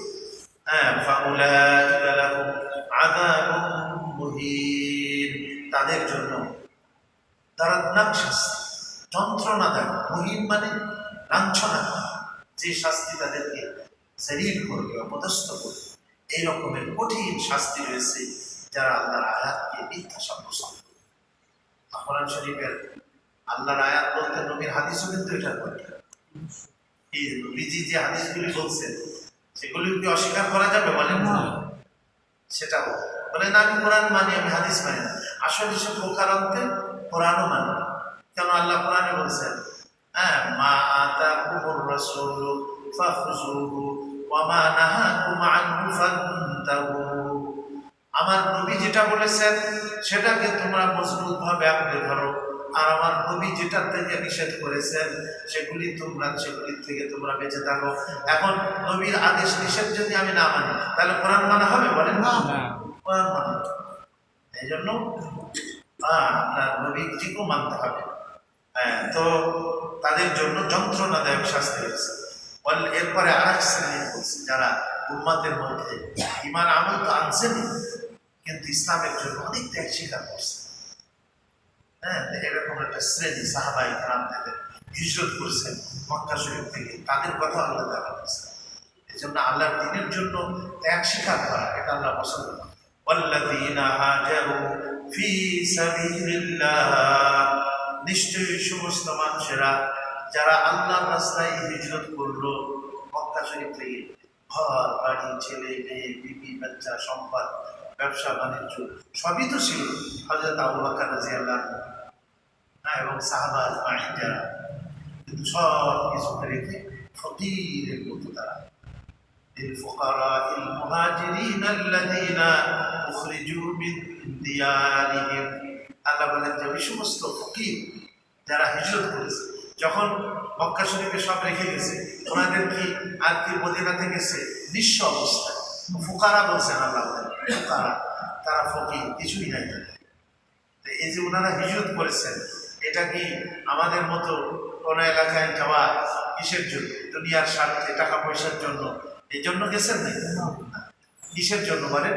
হ্যাঁ, ফাউলাইকা লাহুম আযাবুম মুহিন, তাদের জন্য দর্দনাক শাস্তি, যন্ত্রণাদায়ক, মুহিন মানে লাঞ্ছনা, যে শাস্তি তাদেরকে জলিল করবে, অপদস্থ করবে, এই রকমের কঠিন শাস্তি রয়েছে যারা আল্লাহর আয়াতকে মিথ্যা সাব্যস্ত করে। কোরআন শরীফের আল্লাহর আয়াত বলতে নবীর হাদিসও কিন্তু এটার মধ্যে, এই নবীজি যে হাদিসগুলি বলছেন সেগুলি কি অস্বীকার করা যাবে, বলেন? সেটা বলে না আমি কোরআন মানি, আমি হাদিস মানি না। আসলে সে প্রকারান্তে কোরআনও মানে, কেন আল্লাহ কোরআনে বলছেন, হ্যাঁ, মা আতাকুমুর রাসূলু ফাখুযুহু ওয়া মা নাহাকুম আনহু ফান্তাহু, আমার নবী যেটা বলেছেন সেটাকে তোমরা মজবুত ভাবে আঁকড়ে ধরো, আর আমার নবী যেটা থেকে নিষেধ করেছেন সেগুলির থেকে তোমরা বেঁচে থাকো। এখন নবীর আদেশ নিষেধ যদি আমি না মানি তাহলে কোরআন মানা হবে, বলেন? না, কোরআন মানা। এই জন্য আপনার নবীজিকেও মানতে হবে। হ্যাঁ, তো তাদের জন্য যন্ত্রণাদায়ক শাস্তি হয়েছে। এরপরে আরেক শ্রেণী বলছে যারা উম্মাতের মধ্যে ঈমান আমল তো আনছেনই, কিন্তু ইসলামের জন্য অনেক ত্যাগ স্বীকার করছে। হ্যাঁ, এরকম একটা শ্রেণী সাহাবায়ে কেরাম থেকে হিজরত করছেন মক্কা শরীফ থেকে, তাদের কথা আল্লাহ তাআলা বলেছেন। এই জন্য আল্লাহর দ্বীনের জন্য ত্যাগ স্বীকার করা, এটা আল্লাহ পছন্দ করেন। ওয়াল্লাযীনা হাজারু ফী সাবিলিল্লাহ, নিশ্চয়ই সমস্ত মানুষেরা যারা আল্লাহর রাস্তায় হিজরত করলো মক্কা শরীফ থেকে, ঘর বাড়ি ছেলে মেয়ে বিবি বাচ্চা সম্পদ ব্যবসা বাণিজ্য সবই তো ছিল হযরত আবু বকর রাদিয়াল্লাহু আনহু এবং সাহাবা আজমাইন যারা, কিন্তু সব কিছু রেখে ফকিরের মতো তারা للفقراء المهاجرين الذين أخرجوا من ديارهم, আল্লাহ বলেন যে ওই সমস্ত ফকির যারা হিজরত করেছে, যখন মক্কা শরীফে সব রেখে গেছে, ওনাদের কি আর কি মদিনাতে গেছে নিঃস্ব অবস্থায়, ফুকারা বলছেন আল্লাহ বলেন, ফুকারা, তারা ফকির, কিছুই নাই তাদের। তো এই যে ওনারা হিজরত করেছেন, এটা কি আমাদের মতো কোন এলাকায় যাওয়া কিসের জন্য? দুনিয়ার স্বার্থে, টাকা পয়সার জন্য এই জন্য গেছেন নাকি? কিসের জন্য বলেন?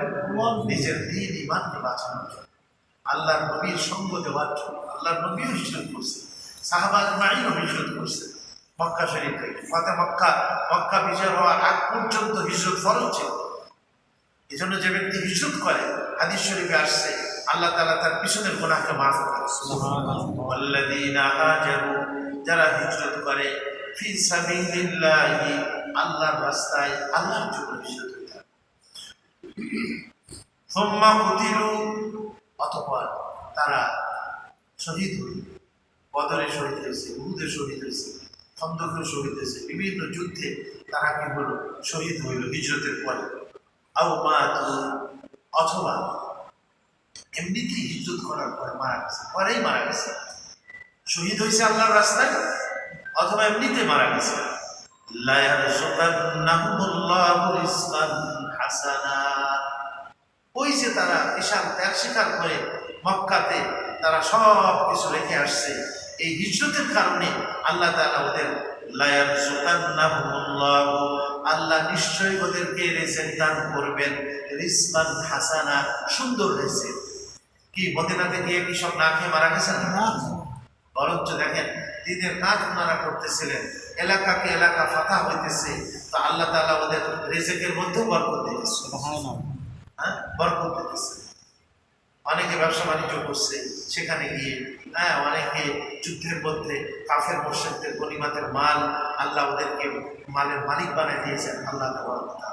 নিজের দ্বীন ঈমানকে বাঁচানোর জন্য, আল্লাহর নবীর সঙ্গ দেওয়ার জন্য। আল্লাহর নবীও হিজরত করছেন, সাহাবা আজমাইনও হিজরত করছেন মক্কা শরীফ থেকে। ফাতে মক্কা বিজয় হওয়ার আগ পর্যন্ত হিজরত ফরজ ছিল। এই জন্য যে ব্যক্তি হিজরত করে, হাদিস শরীফে আসছে, আল্লাহ তাআলা তার পিছনের গুনাহকে মাফ করে। ওয়াল্লাযীনা হাজারু, যারা হিজরত করে, ফি সাবিলিল্লাহি, আল্লাহর রাস্তায়, আল্লাহর জন্য হিজরত করতে হবে। সুম্মা কুতিলু, অতঃপর তারা শহীদ হল, বদরে শহীদ হয়েছে, উহুদে শহীদ হয়েছে, খন্দকে শহীদ হয়েছে, বিভিন্ন যুদ্ধে তারা কি হলো? শহীদ হইল হিজরতের পরে। আও মাতু, অথবা এমনিতেই হিজরত করার পরে মারা গেছে, পরেই মারা গেছে, শহীদ হয়েছে আল্লাহর রাস্তায়, অথবা এমনিতে মারা গেছে। লা ইয়ারযুকান্নাহুমুল্লাহু রিজকান হাসানা, ওই যে তারা বিশাল ত্যাগ স্বীকার করে মক্কাতে তারা সব কিছু রেখে আসছে, এই হিজরতের কারণে আল্লাহ তাআলা ওদের লা ইয়ারযুকান্নাহুমুল্লাহু, আল্লাহ নিশ্চয়ই ওদেরকে রিজক দান করবেন, রিজকান হাসানা, সুন্দর রিজক। কি মদিনাতে গিয়ে কি সব না খেয়ে মারা গেছেন না? বরঞ্চ দেখেন দিনের কাজ ওনারা করতেছিলেন, এলাকাকে এলাকা ফাতা হইতেছে, তো আল্লাহ তাআলা ওদের রিজকের মধ্যেও বরকত দিতেছে। হ্যাঁ, বরকত দিতেছে। অনেকে ব্যবসা বাণিজ্য করছে সেখানে গিয়ে, হ্যাঁ, অনেকে যুদ্ধের মধ্যে কাফের মুশরিকদের গনিমতের মাল আল্লাহ ওদেরকে মালের মালিক বানিয়ে দিয়েছেন আল্লাহ তাআলা।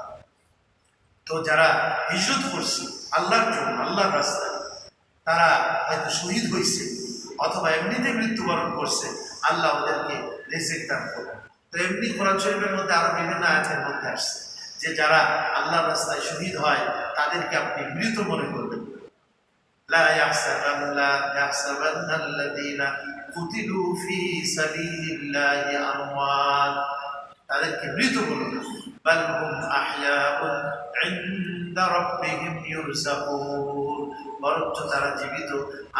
তো যারা হিজরত করছে আল্লাহর জন্য, আল্লাহর রাস্তায়, তারা হয়তো শহীদ হয়েছে অথবা এমনিতে মৃত্যুবরণ করছে, আল্লাহ ওদেরকে রিজিক দান করবেন। তো এমনি কোরআন শরীফের মধ্যে আরো বিভিন্ন আয়াতের মধ্যে আসছে যে যারা আল্লাহর রাস্তায় শহীদ হয় তাদেরকে আপনি মৃত মনে করবেন। লা ইয়াহসাবান্নাল্লাযীনা কুতিলু ফী সাবিলিল্লাহি আমওয়াত, তাদেরকে মৃত বলুন না, বাল হুম আহইয়াউন ইনদা রাব্বিহিম ইউরযাকুন, বরঞ্চ তারা জীবিত,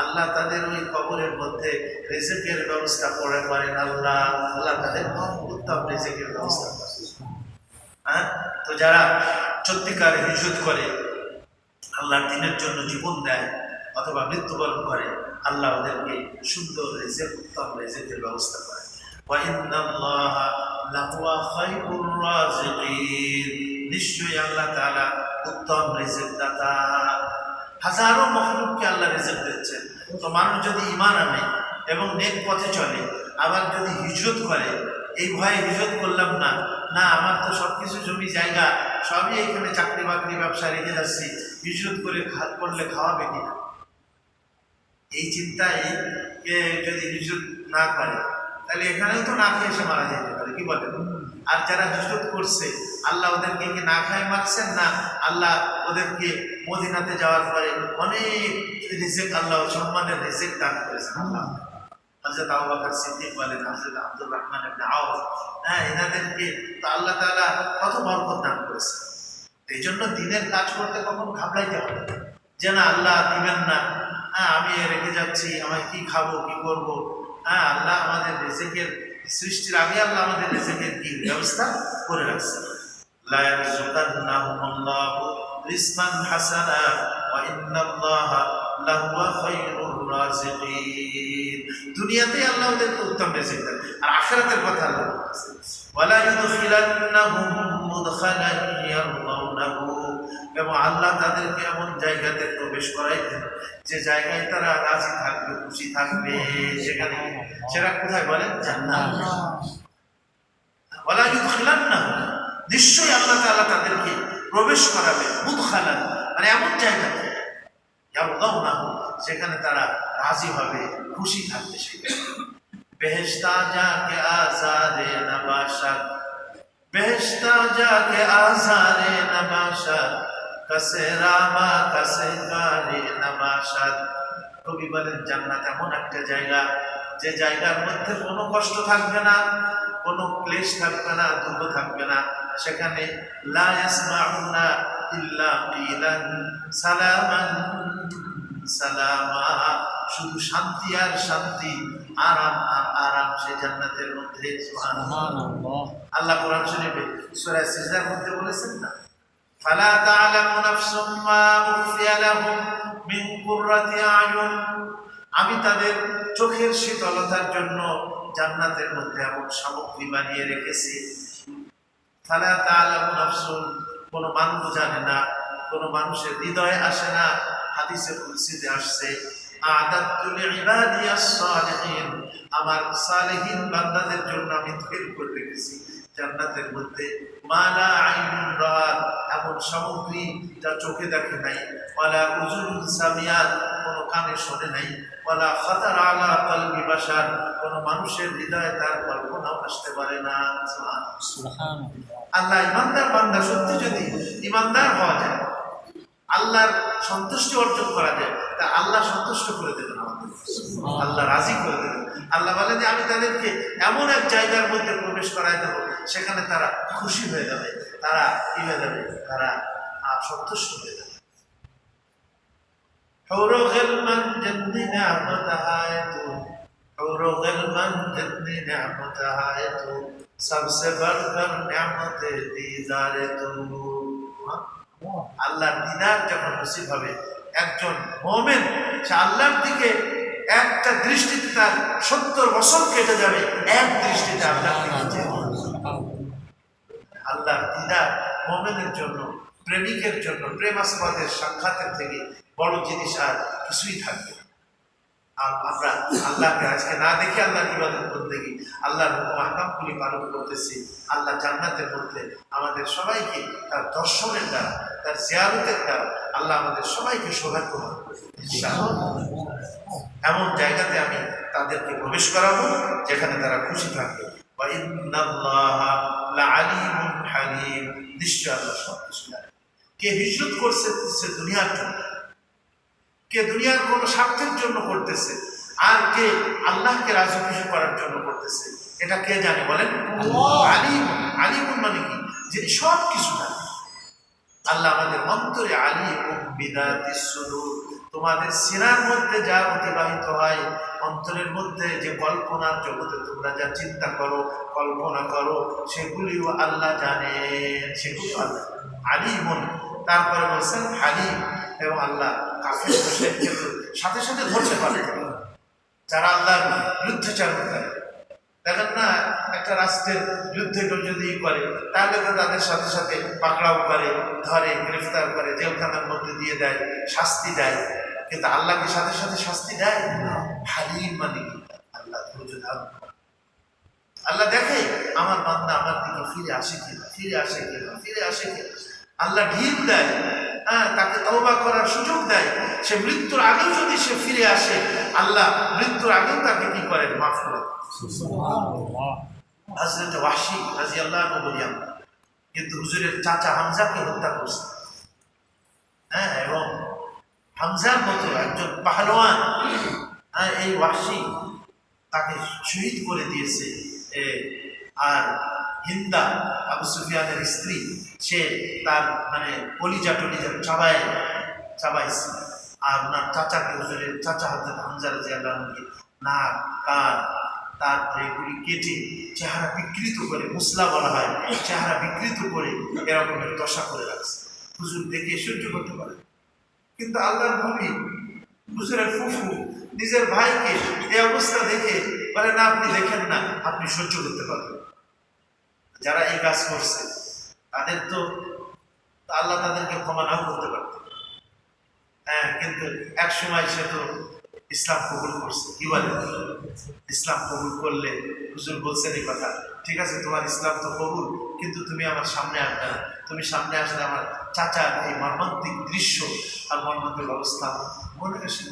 আল্লাহ তাদের ওই কবরের মধ্যে রিজিকের ব্যবস্থা করে করেন। আল্লাহ তাদের উত্তম রিজিকের ব্যবস্থা করেন। হ্যাঁ, তো যারা সত্যিকার হিজরত করে, আল্লাহর দ্বীনের জন্য জীবন দেয় অথবা মৃত্যুবরণ করে, আল্লাহ ওদেরকে সুন্দর রিজিক, উত্তম রিজিকের ব্যবস্থা করে। ওয়া ইন্নাল্লাহা লাহুয়া খায়রুর রাযিকিন, নিশ্চয়ই আল্লাহ তাআলা উত্তম রিজিক দাতা। হাজারো মাখলুককে আল্লাহ রিজিক দিচ্ছেন। তো মানুষ যদি ঈমান আনে এবং নেক পথে চলে, আবার যদি হিজরত করে, এই ভয়ে হিজরত করলাম না, না আমার তো সবকিছু জমি জায়গা সবই এখানে, চাকরি বাকরি ব্যবসা রেখে যাচ্ছি, হিজরত করে করলে খাওয়াবে কিনা, এই চিন্তায় যদি হিজরত না করে তাহলে এখানেও তো না খেয়ে এসে মারা যেতে পারে, কি বলেন? আর যারা হিজরত করছে, আল্লাহ ওদেরকে কি না খায় মারছেন না, আল্লাহ ওদেরকে মদিনাতে যাওয়ার পরে অনেক রিজিক, আল্লাহ সম্মানের রিজিক দান করেছেন। আল্লাহ হযরত আবু বকর সিদ্দিক বলেন, হযরত আব্দুর রহমান ইবনে আওফ, হ্যাঁ, এনাদেরকে তো আল্লাহ তাআলা কত বরকত দান করেছেন। এই জন্য দিনের কাজ করতে কখন ঘাবড়াইতে হবে যে না আল্লাহ দিবেন না, হ্যাঁ আমি রেখে যাচ্ছি, আমি কি খাবো কি করবো। হ্যাঁ, আল্লাহ আমাদের রিজিকের সৃষ্টির আগে আল্লাহ আমাদের রিজিকের কি ব্যবস্থা করে রাখছেন। লা ইয়ারযুকান্নাহুমুল্লাহু রিজকান হাসানা ওয়া ইন্নাল্লাহা লাহুয়া খায়রুর রাযিকিন। দুনিয়াতে আল্লাহ ওদেরকে উত্তম রিজিক দেন, আর আখিরাতের কথা আল্লাহ বলছেন ওয়ালা ইউদখিলান্নাহুম মুদখালান ইয়ারদাউনাহু, এবং আল্লাহ তাদেরকে এমন জায়গাতে প্রবেশ করাইবেন যে জায়গায় তারা রাজি থাকবে, খুশি থাকবে। সেখানে সেটা কোথায় বলেন? জান্নাত। ওয়ালা ইউদখিলান্নাহুম, নিশ্চয়ই আল্লাহ তাআলা তাদেরকে প্রবেশ করাবে মুদখালান, মানে এমন জায়গাতে ইয়ারদাউনাহু, সেখানে তারা রাজি হবে, খুশি থাকবে। সেখানে বেহেশতা যাকে আজারে নবাশাত, বেহেশতা যাকে আজারে নবাশাত, কাসে রামা কাসে কারে নবাশাত। কবি বলেন জান্নাত এমন একটা জায়গা, যে জায়গার মধ্যে কোনো কষ্ট থাকবে না, কোনো ক্লেশ থাকবে না, দুঃখ থাকবে না। সেখানে লা ইয়াসমাউনা ইল্লা কিলান সালামান সালামা, শুধু শান্তি আর শান্তি, আরাম আর আরাম সে জান্নাতের মধ্যে। সুবহানাল্লাহ। আল্লাহ কোরআন শরীফে সূরা সিজদার মধ্যে বলেছেন না, ফালা তা'লামু নাফসুম মা উখফিয়া লাহুম মিন কুররাতি আয়ুন, আমি তাদের চোখের শীতলতার জন্য জান্নাতের মধ্যে এমন সামগ্রী বানিয়ে রেখেছি। ফালা তা'লামু নাফসুন, কোন মানুষ জানে না, কোন মানুষের হৃদয়ে আসে না। হাদিসে কুদসিতে আসছে, আ'দাতু লিইবাদিয়াস সালিহিন, আমার সালেহীন বান্দাদের জন্য আমি তৈরি করে রেখেছি জান্নাতের মধ্যে মালা আইনুন রাআত, এমন সামগ্রী যা চোখে দেখে নাই, ওয়ালা উযুনুন সামিআত, কোনো কানে শোনে নাই, ওয়ালা খাতারা আলা কলবি বাশার, কোনো মানুষের হৃদয়ে তার কল্পনাও আসতে পারে না। সুবহানাল্লাহ। আল্লাহ ইমানদার বান্দা সত্যি যদি ইমানদার হওয়া যায়, আল্লাহর সন্তুষ্টি অর্জন করা যায়, তা আল্লাহ সন্তুষ্ট করে দেবেন আমাদের, আল্লাহ রাজি করে দেবেন। আল্লাহ বলে যে আমি তাদেরকে এমন এক জায়গার মধ্যে প্রবেশ করাই দেবো, সেখানে তারা খুশি হয়ে যাবে, তারা কি হয়ে যাবে, তারা সন্তুষ্ট হয়ে যাবে। হুরু গিলমান জান্নি নি'মাতাহা তু, হুরু গিলমান জান্নি নি'মাতাহা তু, সবসে বড়কর নি'মতে দীদারে তু। আল্লাহর দিদার যখন নসিব হবে একজন মুমিন, সে আল্লাহর দিকে একটা দৃষ্টিতে তার 70 বছর কেটে যাবে, এক দৃষ্টিতে আল্লাহর দিকে। আল্লাহর দিদার মুমিনের জন্য, প্রেমিকের জন্য, প্রেমাস্পদের সাক্ষাতের থেকে বড় জিনিস আর কিছুই থাকবে না। আমরা আল্লাহকে আজকে না দেখে আল্লাহর ইবাদত করতে গিয়ে আল্লাহর হুকুম আহকামগুলি পালন করতেছি। আল্লাহ জান্নাতের মধ্যে আমাদের সবাইকে তার দর্শনের দ্বারা, তার জিয়ারতের দ্বারা আল্লাহ আমাদের সবাইকে সৌভাগ্য দান করবে ইনশাআল্লাহ। এমন জায়গাতে আমি তাদেরকে প্রবেশ করাবো যেখানে তারা খুশি থাকবে। ওয়া ইন্নাল্লাহা লাআলিমুন হালিম, নিশ্চয় আল্লাহ সব কিছু জানেন। কে হিজরত করছে দুনিয়ার জন্য, কে দুনিয়ার কোন স্বার্থের জন্য করতেছে, আর কে আল্লাহকে রাজি খুশি করার জন্য করতেছে, এটা কে জানে বলেন? আলিম। আলিমুন মানে কি? যিনি সব কিছু জানেন। আল্লাহ আমাদের অন্তরে আলিমুন বিদাতিস সুদূর, তোমাদের সিনার মধ্যে যা অতিবাহিত হয়, অন্তরের মধ্যে যে কল্পনার জগতে তোমরা যা চিন্তা করো, কল্পনা করো, সেগুলিও আল্লাহ জানেন, সেগুলো আল্লাহ আলিমুন। তারপরে বলছেন হালিম, এবং আল্লাহ কাফের মুশরিকদের সাথে সাথে ধরতে পারে যারা আল্লাহর বিরুদ্ধাচরণ করে। দেখেন না, একটা রাষ্ট্রের যুদ্ধে যদি করে, তাহলে তো তাদের সাথে সাথে পাকড়াও করে, ধরে, গ্রেফতার করে, জেলখানার মধ্যে দিয়ে দেয়, শাস্তি দেয়। কিন্তু আল্লাহকে সাথে সাথে শাস্তি দেয়? হালিম মানে কি? আল্লাহ ধৈর্য ধারণ করে। আল্লাহ দেখে আমার বান্দা আমার দিকে ফিরে আসে কিনা, ফিরে আসে কিনা, ফিরে আসে কিনা। আল্লাহ ঢিল দেয়, তাকে তওবা করার সুযোগ দেয়। সে মৃত্যুর আগেও যদি সে ফিরে আসে, আল্লাহ মৃত্যুর আগেও তাকে কি করেন? মাফ করে। হযরত ওয়াহশী রাদিয়াল্লাহু আনহু বলিয়ান, কিন্তু হুজুরের চাচা হামজাকে হত্যা করছে। এবং হামজার মতো একজন পাহলোয়ান, এই ওয়াহশী তাকে শহীদ করে দিয়েছে। আর হিন্দা, আবু সুফিয়ানের স্ত্রী, সে তার মানে কলিজা টলিজা চাবাইছে। আর ওনার চাচাকে, হুজুরের চাচা হযরত হামজা রাদিয়াল্লাহু আনহু নাক, কান, তারপরে এগুলি কেটে চেহারা বিকৃত করে, মুসলা বলা হয়, চেহারা বিকৃত করে এরকমের দশা করে রাখছে। হুজুর দেখে সহ্য করতে পারে, কিন্তু আল্লাহর নবী হুজুরের ফুফু নিজের ভাইকে এই অবস্থা দেখে বলে, না আপনি দেখেন না, আপনি সহ্য করতে পারবেন। যারা এই কাজ করছে তাদের তো আল্লাহ তাদেরকে ক্ষমা নাও করতে পারত। হ্যাঁ, কিন্তু এক সময় সে তো ইসলাম কবুল করছে। কি বলে? ইসলাম কবুল করলে হুজুর বলছেন এই কথা, ঠিক আছে তোমার ইসলাম তো কবুল, কিন্তু তুমি আমার সামনে আসবে না। তুমি সামনে আসলে আমার চাচার এই মর্মান্তিক দৃশ্য আর মর্মান্তিক অবস্থা মনে আসে,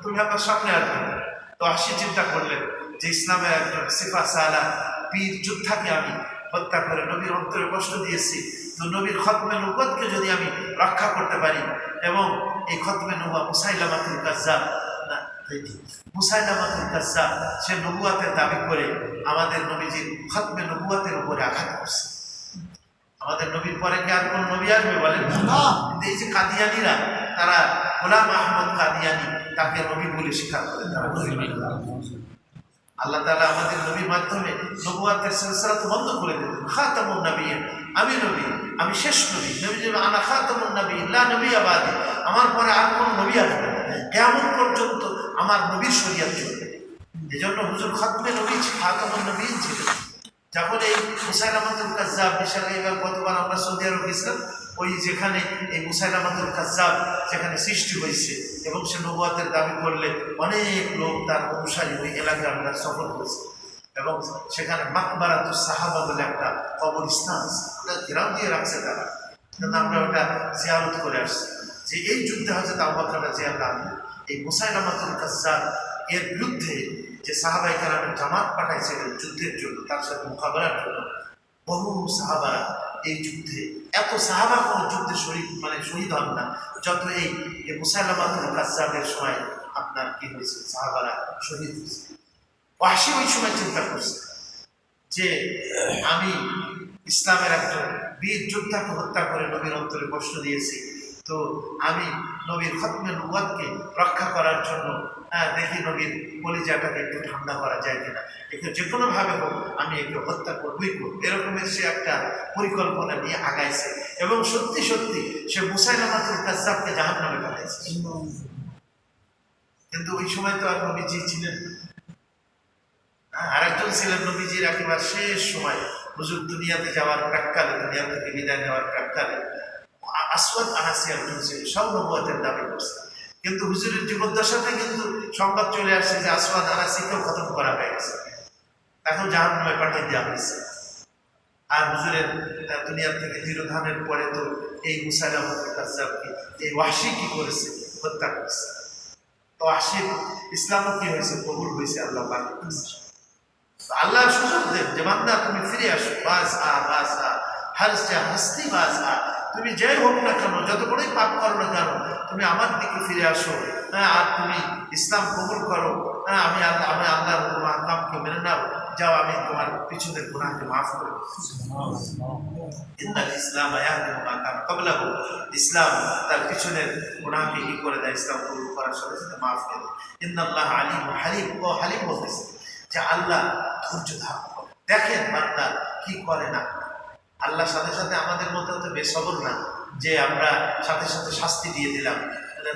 তুমি আমার সামনে আসবে না। তো হাসি চিন্তা করলেন যে ইসলামের একজন সিফা সালা বীর যোদ্ধাকে আমি হত্যা করে নবীর অন্তরে কষ্ট দিয়েছি, তো নবীর খতমে নবুয়তকে যদি আমি রক্ষা করতে পারি, এবং এই খতমে নবুয়ত মুসাইলামাতুল কাজ্জাব, না মুসাইলামাতুল কাজ্জাব সে নবুয়তের দাবি করে আমাদের নবীজির খতমে নবুয়তের উপরে আঘাত করছে। আমাদের নবীর পরে কি আর কোন নবী আসবে বলেন? কিন্তু এই যে কাদিয়ানিরা, তারা গোলাম আহমদ কাদিয়ানি তাকে নবী বলে স্বীকার করে, তারা নবী। আল্লাহ তাআলা আমাদের নবীর মাধ্যমে নবুয়তের সিলসিলা তো বন্ধ করে দিলেন। খাতামুন নবিয়্যিন, আমি নবী, আমি শেষ নবী। নবী যে আনা খাতামুন নবিয়্যিন লা নবিয়্যা বাদি, আমার পরে আর কোন নবী আসবে না, কিয়ামত পর্যন্ত আমার নবীর শরীয়ত চলবে। এজন্য হুজুর খাতমে নবী, খাতামুন নবিয়্যিন ছিলেন। যখন এই মুসাইলামাতুল কাজ্জাব, বিশাল গতবার আমরা সৌদি আরব গেছিলাম, ওই যেখানে এই মুসাইলামাতুল কাজ্জাব যেখানে সৃষ্টি হয়েছে এবং সে নবুয়তের দাবি করলে অনেক লোক তার অনুসারী ওই এলাকায় আমরা সফর করেছি, এবং সেখানে মাকবারাতুস সাহাবা বলে একটা কবরস্থান আছে, ওটা ঘেরাও দিয়ে রাখছে তারা, কিন্তু আমরা ওটা জিয়ারত করে আসছি। যে এই যুদ্ধে হযরত আবু বকর রাদিয়াল্লাহু আনহু এই মুসাইলামাতুল কাজ্জাব এর বিরুদ্ধে যে সাহাবায়ে কেরামের জামাত পাঠাইছিলেন যুদ্ধের জন্য, তার সাথে মোকাবেলার জন্য, বহু সাহাবারা এই যুদ্ধে, এত সাহাবা কোনো যুদ্ধে শহীদ হন না যত এই মুসাইলামাতুল কাজ্জাবের সময় আপনার কি হয়েছে, সাহাবারা শহীদ হয়েছে। ওয়াহশী ওই সময় চিন্তা করছে যে আমি ইসলামের একজন বীর যোদ্ধাকে হত্যা করে নবীর অন্তরে কষ্ট দিয়েছি, তো আমি নবীর খতমে নবুয়তকে রক্ষা করার জন্য দেখি নবীর কলিজাটাকে একটু ঠান্ডা করা যায় কিনা, একে যে কোনোভাবে হোক আমি একে হত্যা করবই করব, এরকমের সে একটা পরিকল্পনা নিয়ে আগাইছে, এবং সত্যি সত্যি সে মুসাইলামাতুল কাজ্জাবকে জাহান্নামে পাঠাইছে। কিন্তু ওই সময় তো আর নবীজি ছিলেন না। আরেকজন ছিলেন নবীজির একেবারে শেষ সময়, হুজুর দুনিয়াতে যাওয়ার প্রাক্কালে, দুনিয়া থেকে বিদায় নেওয়ার প্রাক্কালে আসওয়াদ আনাসি একজন ছিল, সব নবুয়তের দাবি করছে, কিন্তু হুজুরের জীবদ্দশাতে কিন্তু সংবাদ চলে আসছে যে আসওয়াদ আনাসিকেও খতম করা হয়ে গেছে, এখন জাহান্নামে পাঠিয়ে দেওয়া হয়েছে। আর হুজুরের দুনিয়া থেকে তিরোধানের পরে তো এই মুসাইলামাতুল কাজ্জাবকে এই ওয়াহশী কি করেছে, হত্যা করেছে। তো ওয়াহশীর ইসলামও কি হয়েছে, কবুল হয়েছে আল্লাহ পাক। আল্লাহ সুযোগ দেন যে বান্দা তুমি ফিরে আসো, বাস আ হর সে হস্তি বাস আ, তুমি যাই হোক না কেন, যত বড়ই পাপ করো না কেন, তুমি আমার দিকে ফিরে আসো, আর তুমি ইসলাম কবুল করো, আমি আল্লাহর হুকুম আহকামকে মেনে নাও, যাও আমি তোমার পিছনের গুনাহকে মাফ করে ইন্নাল ইসলাম ইয়াহদিমু মা কানা ক্বাবলাহু, ইসলাম তার পিছনের গুনাহকে কি করে দেয়, ইসলাম কবুল করার সাথে সাথে মাফ করে দেয়। ইন্নাল্লাহা আলিমুন হালিম, ও হালিম বলতেছে যে আল্লাহ ধৈর্য ধারণ করে, দেখেন বান্দা কি করে না। আল্লাহ সাথে সাথে আমাদের মতো তো বেসবর না যে আমরা সাথে সাথে শাস্তি দিয়ে দিলাম,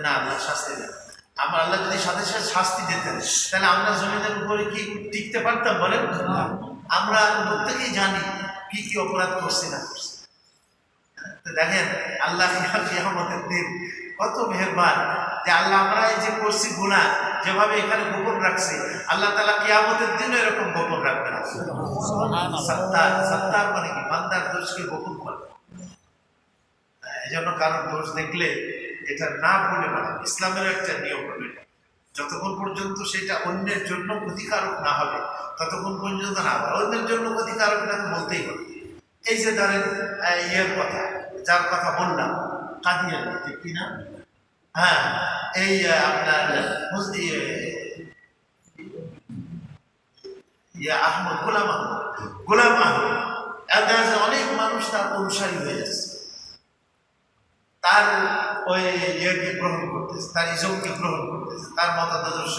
না, আল্লাহ শাস্তি দেন। আমরা আল্লাহ যদি সাথে সাথে শাস্তি দিতেন তাহলে আমরা জমিনের উপরে কি টিকতে পারতাম বলেন? আমরা প্রত্যেকেই জানি কি কি অপরাধ করছি না করছি। দেখেন আল্লাহ কিয়ামতের দিন কত মেহেরবান, যে আল্লাহ আমরা এই যে করছি গুনাহ যেভাবে এখানে গোপন রাখছি, আল্লাহ তাআলা কিয়ামতের দিনও এরকম গোপন রাখবে না। সত্তার মানে কি, বান্দার দোষকে গোপন করে। এই জন্য কারোর দোষ দেখলে এটা না বলে মানে, ইসলামের একটা নিয়ম হবে, যতক্ষণ পর্যন্ত সেটা অন্যের জন্য ক্ষতিকারক না হবে ততক্ষণ পর্যন্ত না বলে। অন্যের জন্য ক্ষতিকারক না তো বলতেই হবে। এই যে ধরেন ইয়ের কথা, যার কথা বললাম কাদিয়ানি, ঠিক কিনা? হ্যাঁ, এই আপনার আহমদ, গোলাম আহমদ অনেক মানুষ তার অনুসারী হয়ে যাচ্ছে, তার ওই ইয়েকে গ্রহণ করতেছে, তার ইজমকে গ্রহণ করতেছে, তার মতাদর্শ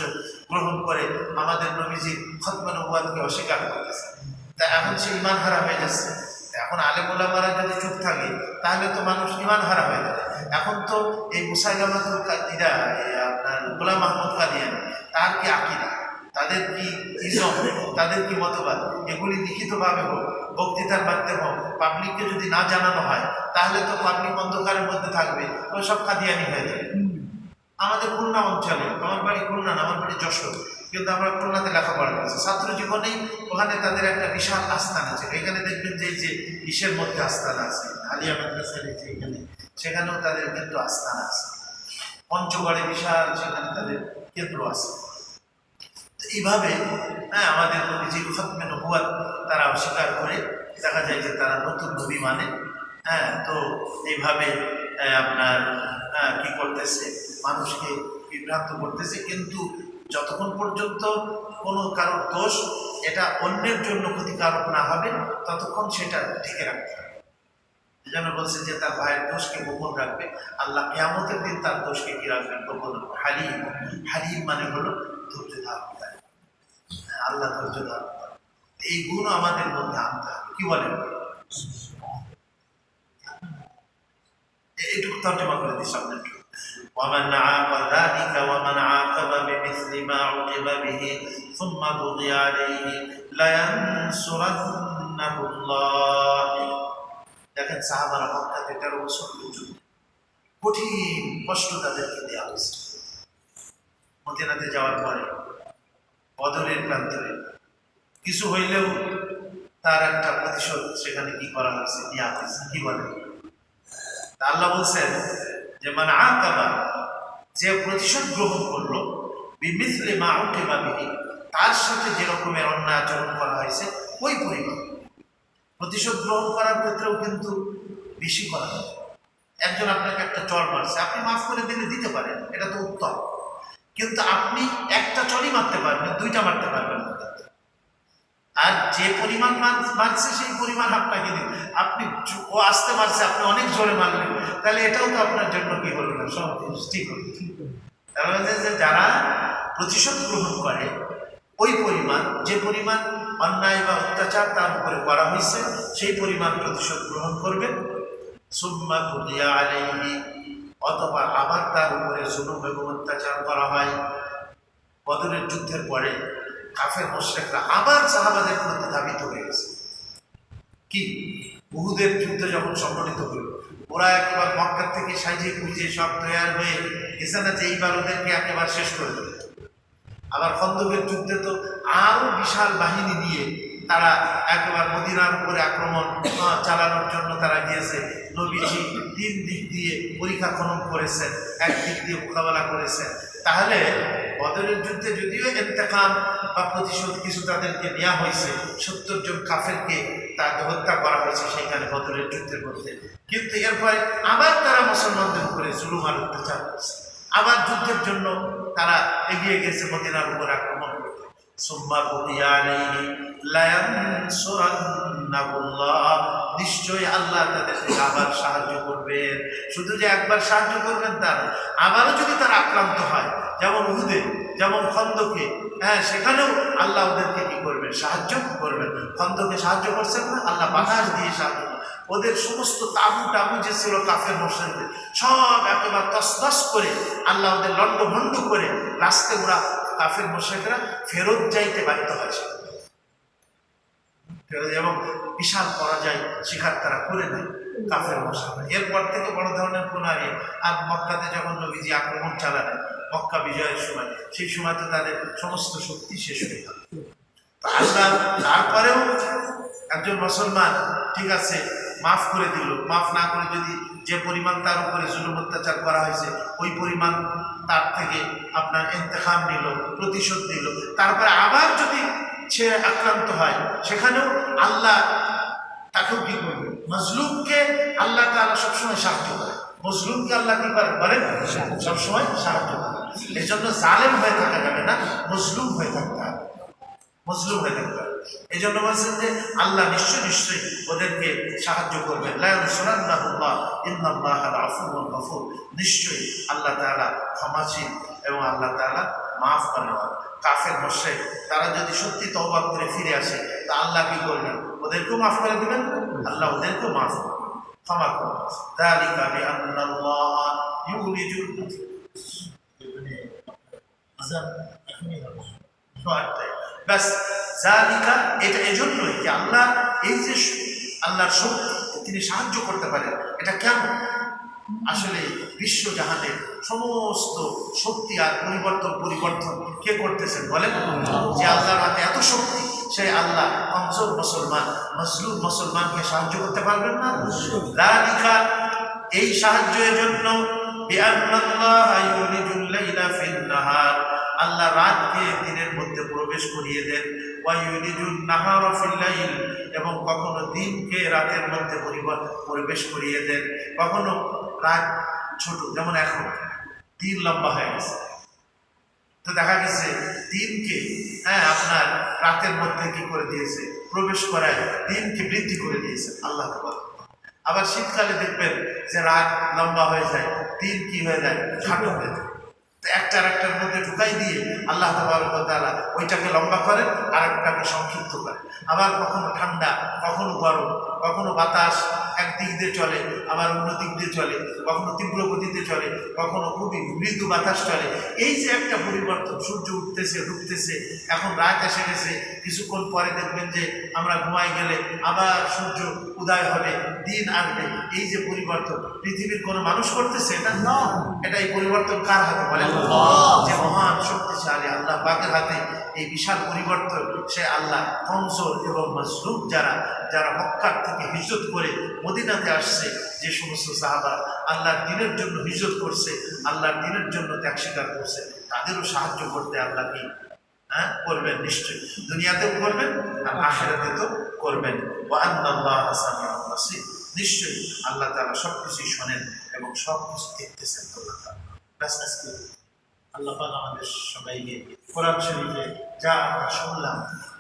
গ্রহণ করে আমাদের নবীজির খতমে নবুওয়াতকে অস্বীকার করতেছে। তা এখন সে ইমান হারা হয়ে যাচ্ছে। এখন আলেম ওলামারা যদি চুপ থাকে তাহলে তো মানুষ ইমান হারা হয়ে যাবে। এখন তো এই মুসাইলামাতুল কাদিরা, আপনার গোলাম মাহমুদ কাদিয়ানী, তার কি আকীদা, তাদের কি ইজম, তাদের কি মতবাদ, এগুলি লিখিতভাবে হোক, বক্তৃতার মাধ্যমে হোক, পাবলিককে যদি না জানানো হয় তাহলে তো পাবলিক অন্ধকারের মধ্যে থাকবে, ওই সব কাদিয়ানী হয়ে যাবে। আমাদের খুলনা অঞ্চলে, আমার বাড়ি খুলনা না, আমার বাড়ি যশোর, কিন্তু আমরা খুলনাতে লেখাপড়া করেছি। ছাত্র জীবনেই ওখানে তাদের একটা বিশাল আস্থান আছে। এখানে দেখবেন যে যে ইসের মধ্যে আস্থান আছে, আলিয়া মাদ্রাসার এখানে, সেখানেও তাদের কিন্তু আস্থান আছে। পঞ্চগড়ে বিশাল সেখানে তাদের কেন্দ্র আছে। তো এইভাবে আমাদের নবীজি খতমে নবুওয়াত তারা অস্বীকার করে, দেখা যায় যে তারা নতুন নবী মানে। তো এইভাবে আপনার কি করতেছে, মানুষকে বিভ্রান্ত করতেছে। কিন্তু যতক্ষণ পর্যন্ত কোনো কারোর দোষ এটা অন্যের জন্য ক্ষতিকারক না হবে ততক্ষণ সেটা ঢেকে রাখতে হবে। যেন বলছে যে তার ভাইয়ের দোষকে গোপন রাখবে, আল্লাহ কিয়ামতের দিন তার দোষকে কি রাখবেন, গোপন। হালিম, হালিম মানে হলো ধৈর্য ধারণ করে, আল্লাহ ধৈর্য ধারণ করে। এই গুণ আমাদের মধ্যে আনতে হবে। কি বলেন? এইটুকু তর্জমা করে দিই সামনে। ومن عاق ذلك ومن عاقب بمثل ما عوقب به ثم بغي عليه لينصرنه الله। দেখেন সাহাবারা মক্কাতে 13 বছর পর্যন্ত কঠিন কষ্ট তাদেরকে দেওয়া হয়েছে। মদিনাতে যাওয়ার পরে বদরের প্রান্তরে কিছু হইলেও তার একটা প্রতিশোধ সেখানে কি করা হয়েছে, নেওয়া হয়েছে। কি বলে? আল্লাহ বলছেন যে মান আকাবা, যে প্রতিশোধ গ্রহণ করলো, বিমিসলি মা উকিবা বিহি, তার সাথে যে রকমের অন্যায় আচরণ করা হয়েছে ওই পরিমাণ। প্রতিশোধ গ্রহণ করার ক্ষেত্রেও কিন্তু বেশি করা হয়। একজন আপনাকে একটা চড় মারছে, আপনি মাফ করে দিলে দিতে পারেন, এটা তো উত্তম। কিন্তু আপনি একটা চড়ই মারতে পারবেন, দুইটা মারতে পারবেন না। আর যে পরিমাণ মারছে সেই পরিমাণ আপনাকে দিন। আপনি ও আসতে মারছে, আপনি অনেক জোরে মারলেন, তাহলে এটাও তো আপনার জন্য কি বলবেন না, সব ঠিক হবে। তার মানে যে যারা প্রতিশোধ গ্রহণ করে ওই পরিমাণ, যে পরিমাণ অন্যায় বা অত্যাচার তার উপরে করা হয়েছে সেই পরিমাণ প্রতিশোধ গ্রহণ করবে। সুম্মা বুগিয়া আলাইহি, অথবা আবার তার উপরে জুলুম এবং অত্যাচার করা হয়। বদরের যুদ্ধের পরে কাফের মুশরিকরা আবার সাহাবাদের প্রতি ধাবিত হয়ে গেছে। কি উহুদের যুদ্ধ যখন সংগঠিত হলো, ওরা একবার মক্কা থেকে সাজিয়ে গুজিয়ে সব তৈরি হয়ে গেছে না যে এইবার ওদেরকে একেবারে শেষ করে দেবে। আবার খন্দকের যুদ্ধে তো আরো বিশাল বাহিনী নিয়ে তারা একেবারে মদিনার উপরে আক্রমণ চালানোর জন্য তারা গিয়েছে। নবীজি 3 দিক দিয়ে পরীক্ষা খনন করেছেন, এক দিক দিয়ে মোকাবেলা করেছেন। তাহলে বদরের যুদ্ধে যদিও ইন্তেকাম বা প্রতিশোধ কিছু তাদেরকে নেওয়া হয়েছে, 70 জন কাফেরকে তাকে হত্যা করা হয়েছে সেখানে বদরের যুদ্ধের মধ্যে, কিন্তু এরপরে আবার তারা মুসলমানদের উপরে জুলুম আর অত্যাচার করছে। আবার যুদ্ধের জন্য তারা এগিয়ে গেছে মদিনার উপর আক্রমণ করতে। সুম্মা বুগিয়া আলাইহি লায়ানসুরান্নাহুল্লাহ, নিশ্চয়ই আল্লাহ তাদেরকে আবার সাহায্য করবেন। শুধু যে একবার সাহায্য করবেন তা না, আবারও যদি তারা আক্রান্ত হয়, যেমন উহুদে, যেমন খন্দকে, সেখানেও আল্লাহ ওদেরকে কি করবেন, সাহায্য করবেন। খন্দকে সাহায্য করছেন না, আল্লাহ বাতাস দিয়ে সাহায্য। ওদের সমস্ত তাবু টাবু যে ছিল কাফের মুশরিকদের, সব একেবারে তসনস করে আল্লাহ ওদের লন্ডভন্ড করে রাস্তে ওরা কাফের মুশরিকরা ফেরত যাইতে বাধ্য হয়েছে এবং বিশাল পরাজয় শিকার তারা করে নেয় কাফের মুশরিকরা। এরপর থেকে বড় ধরনের পুনরায় আর মক্কাতে যখন নবীজি আক্রমণ চালালেন মক্কা বিজয়ের সময়, সেই সময় তো তাদের সমস্ত শক্তি শেষ হয়ে গেল। আল্লাহ তারপরেও একজন মুসলমান ঠিক আছে মাফ করে দিল, মাফ না করে যদি যে পরিমাণ তার উপরে জুলুম অত্যাচার করা হয়েছে ওই পরিমাণ তার থেকে আপনার ইন্তেকাম নিল, প্রতিশোধ নিল, তারপরে আবার যদি সে আক্রান্ত হয় সেখানেও আল্লাহ তাকেও কি করবে, মজলুমকে আল্লাহ তাআলা সবসময় সাহায্য করে। মজলুমকে আল্লাহ কি করেন, সবসময় সাহায্য করে। এই জন্য জালেম হয়ে থাকা যাবে না, মজলুম হয়ে থাকতে হবে। মজলুম হয়ে থাকতে পারে। এই জন্য বলছেন যে আল্লাহ নিশ্চয়ই ওদেরকে সাহায্য করবেন। লা ইয়ানসুরান্নাহুল্লাহ ইন্নাল্লাহাল আফুউল গফুর, নিশ্চয়ই আল্লাহ তাআলা ক্ষমাশীল এবং আল্লাহ তাআলা মাফ করেন। কাফের মুশরিক তারা যদি সত্যি তওবা করে ফিরে আসে তা আল্লাহ কি করবেন? ওদেরকেও মাফ করে দিবেন, আল্লাহ ওদেরকেও মাফ করবেন, ক্ষমা করবেন। যালিকা বিআন্নাল্লাহা ইউলিজুল ব্যাস জালিকা, এটা এজন্যই যে আল্লাহ এই যে আল্লাহর শক্তি তিনি সাহায্য করতে পারেন। এটা কেন? আসলে বিশ্ব জাহানের সমস্ত শক্তি আর পরিবর্তন কে করতেছেন বলেন? যে আল্লাহর হাতে এত শক্তি, সেই আল্লাহ কমজোর মুসলমান, মজলুম মুসলমানকে সাহায্য করতে পারবেন না? যালিকা, এই সাহায্যের জন্য বিআন্নাল্লাহা ইউলিজুল লাইলা ফিন নাহার, আল্লাহ রাতকে দিনের মধ্যে প্রবেশ করিয়ে দেন। ওয়া ইউলিজুন নাহারা ফিল লাইল, এবং কখনো দিনকে রাতের মধ্যে প্রবেশ করিয়ে দেন। কখনো রাত ছোট, যেমন এখন দিন লম্বা হয়ে গেছে, তো দেখা গেছে দিনকে আপনার রাতের মধ্যে কি করে দিয়েছে? প্রবেশ করায় দিনকে বৃদ্ধি করে দিয়েছে আল্লাহ তাআলা। আবার শীতকালে দেখবেন যে রাত লম্বা হয়ে যায়, দিন কি হয়ে যায়? খাটো হয়ে যায়। একটার মধ্যে ঢুকাই দিয়ে আল্লাহ তাআলা ওইটাকে লম্বা করেন আর একটাকে সংক্ষিপ্ত করেন। আবার কখনো ঠান্ডা, কখনো গরম, কখনো বাতাস একদিক দিয়ে চলে আবার অন্য দিক দিয়ে চলে, কখনো তীব্র গতিতে চলে, কখনো খুবই মৃদু বাতাস চলে। এই যে একটা পরিবর্তন, সূর্য উঠতেছে ডুবতেছে, এখন রাত এসে গেছে, কিছুক্ষণ পরে দেখবেন যে আমরা ঘুমাই গেলে আবার সূর্য উদয় হবে, দিন আসবে। এই যে পরিবর্তন পৃথিবীর কোনো মানুষ করতেছে? এটা না, এটা এই পরিবর্তন কার হাতে বলেন? যে মহান শক্তিশালী আল্লাহ পাকের হাতে এই বিশাল পরিবর্তন। সে আল্লাহ কমজোর এবং মজলুম যারা মক্কার থেকে হিজরত করে মদিনাতে আসছে, যে সমস্ত সাহাবা আল্লাহর দ্বীনের জন্য হিজরত করছে, আল্লাহর দ্বীনের জন্য ত্যাগ স্বীকার করছে, তাদেরও সাহায্য করতে আল্লাহ কি করবেন? নিশ্চয়ই দুনিয়াতেও করবেন আর আখিরাতে তো করবেন। ওয়া আন্নাল্লাহা সামিউন বাসীর, নিশ্চয়ই আল্লাহ তাআলা সবকিছুই শোনেন এবং সবকিছু দেখতেছেন। আল্লাহ পাক আমাদের সবাইকে কোরআন শরীফে যা আমরা শুনলাম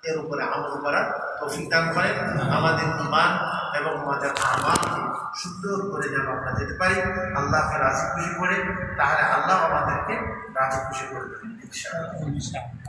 এর উপরে আমল করার তৌফিক দান করেন। আমাদের ঈমান এবং আমাদের আমালকে সুন্দর করে যেন আমরা যেতে পারি আল্লাহকে রাজি খুশি করে, তাহলে আল্লাহ আমাদেরকে রাজি খুশি করবেন ইনশাআল্লাহ।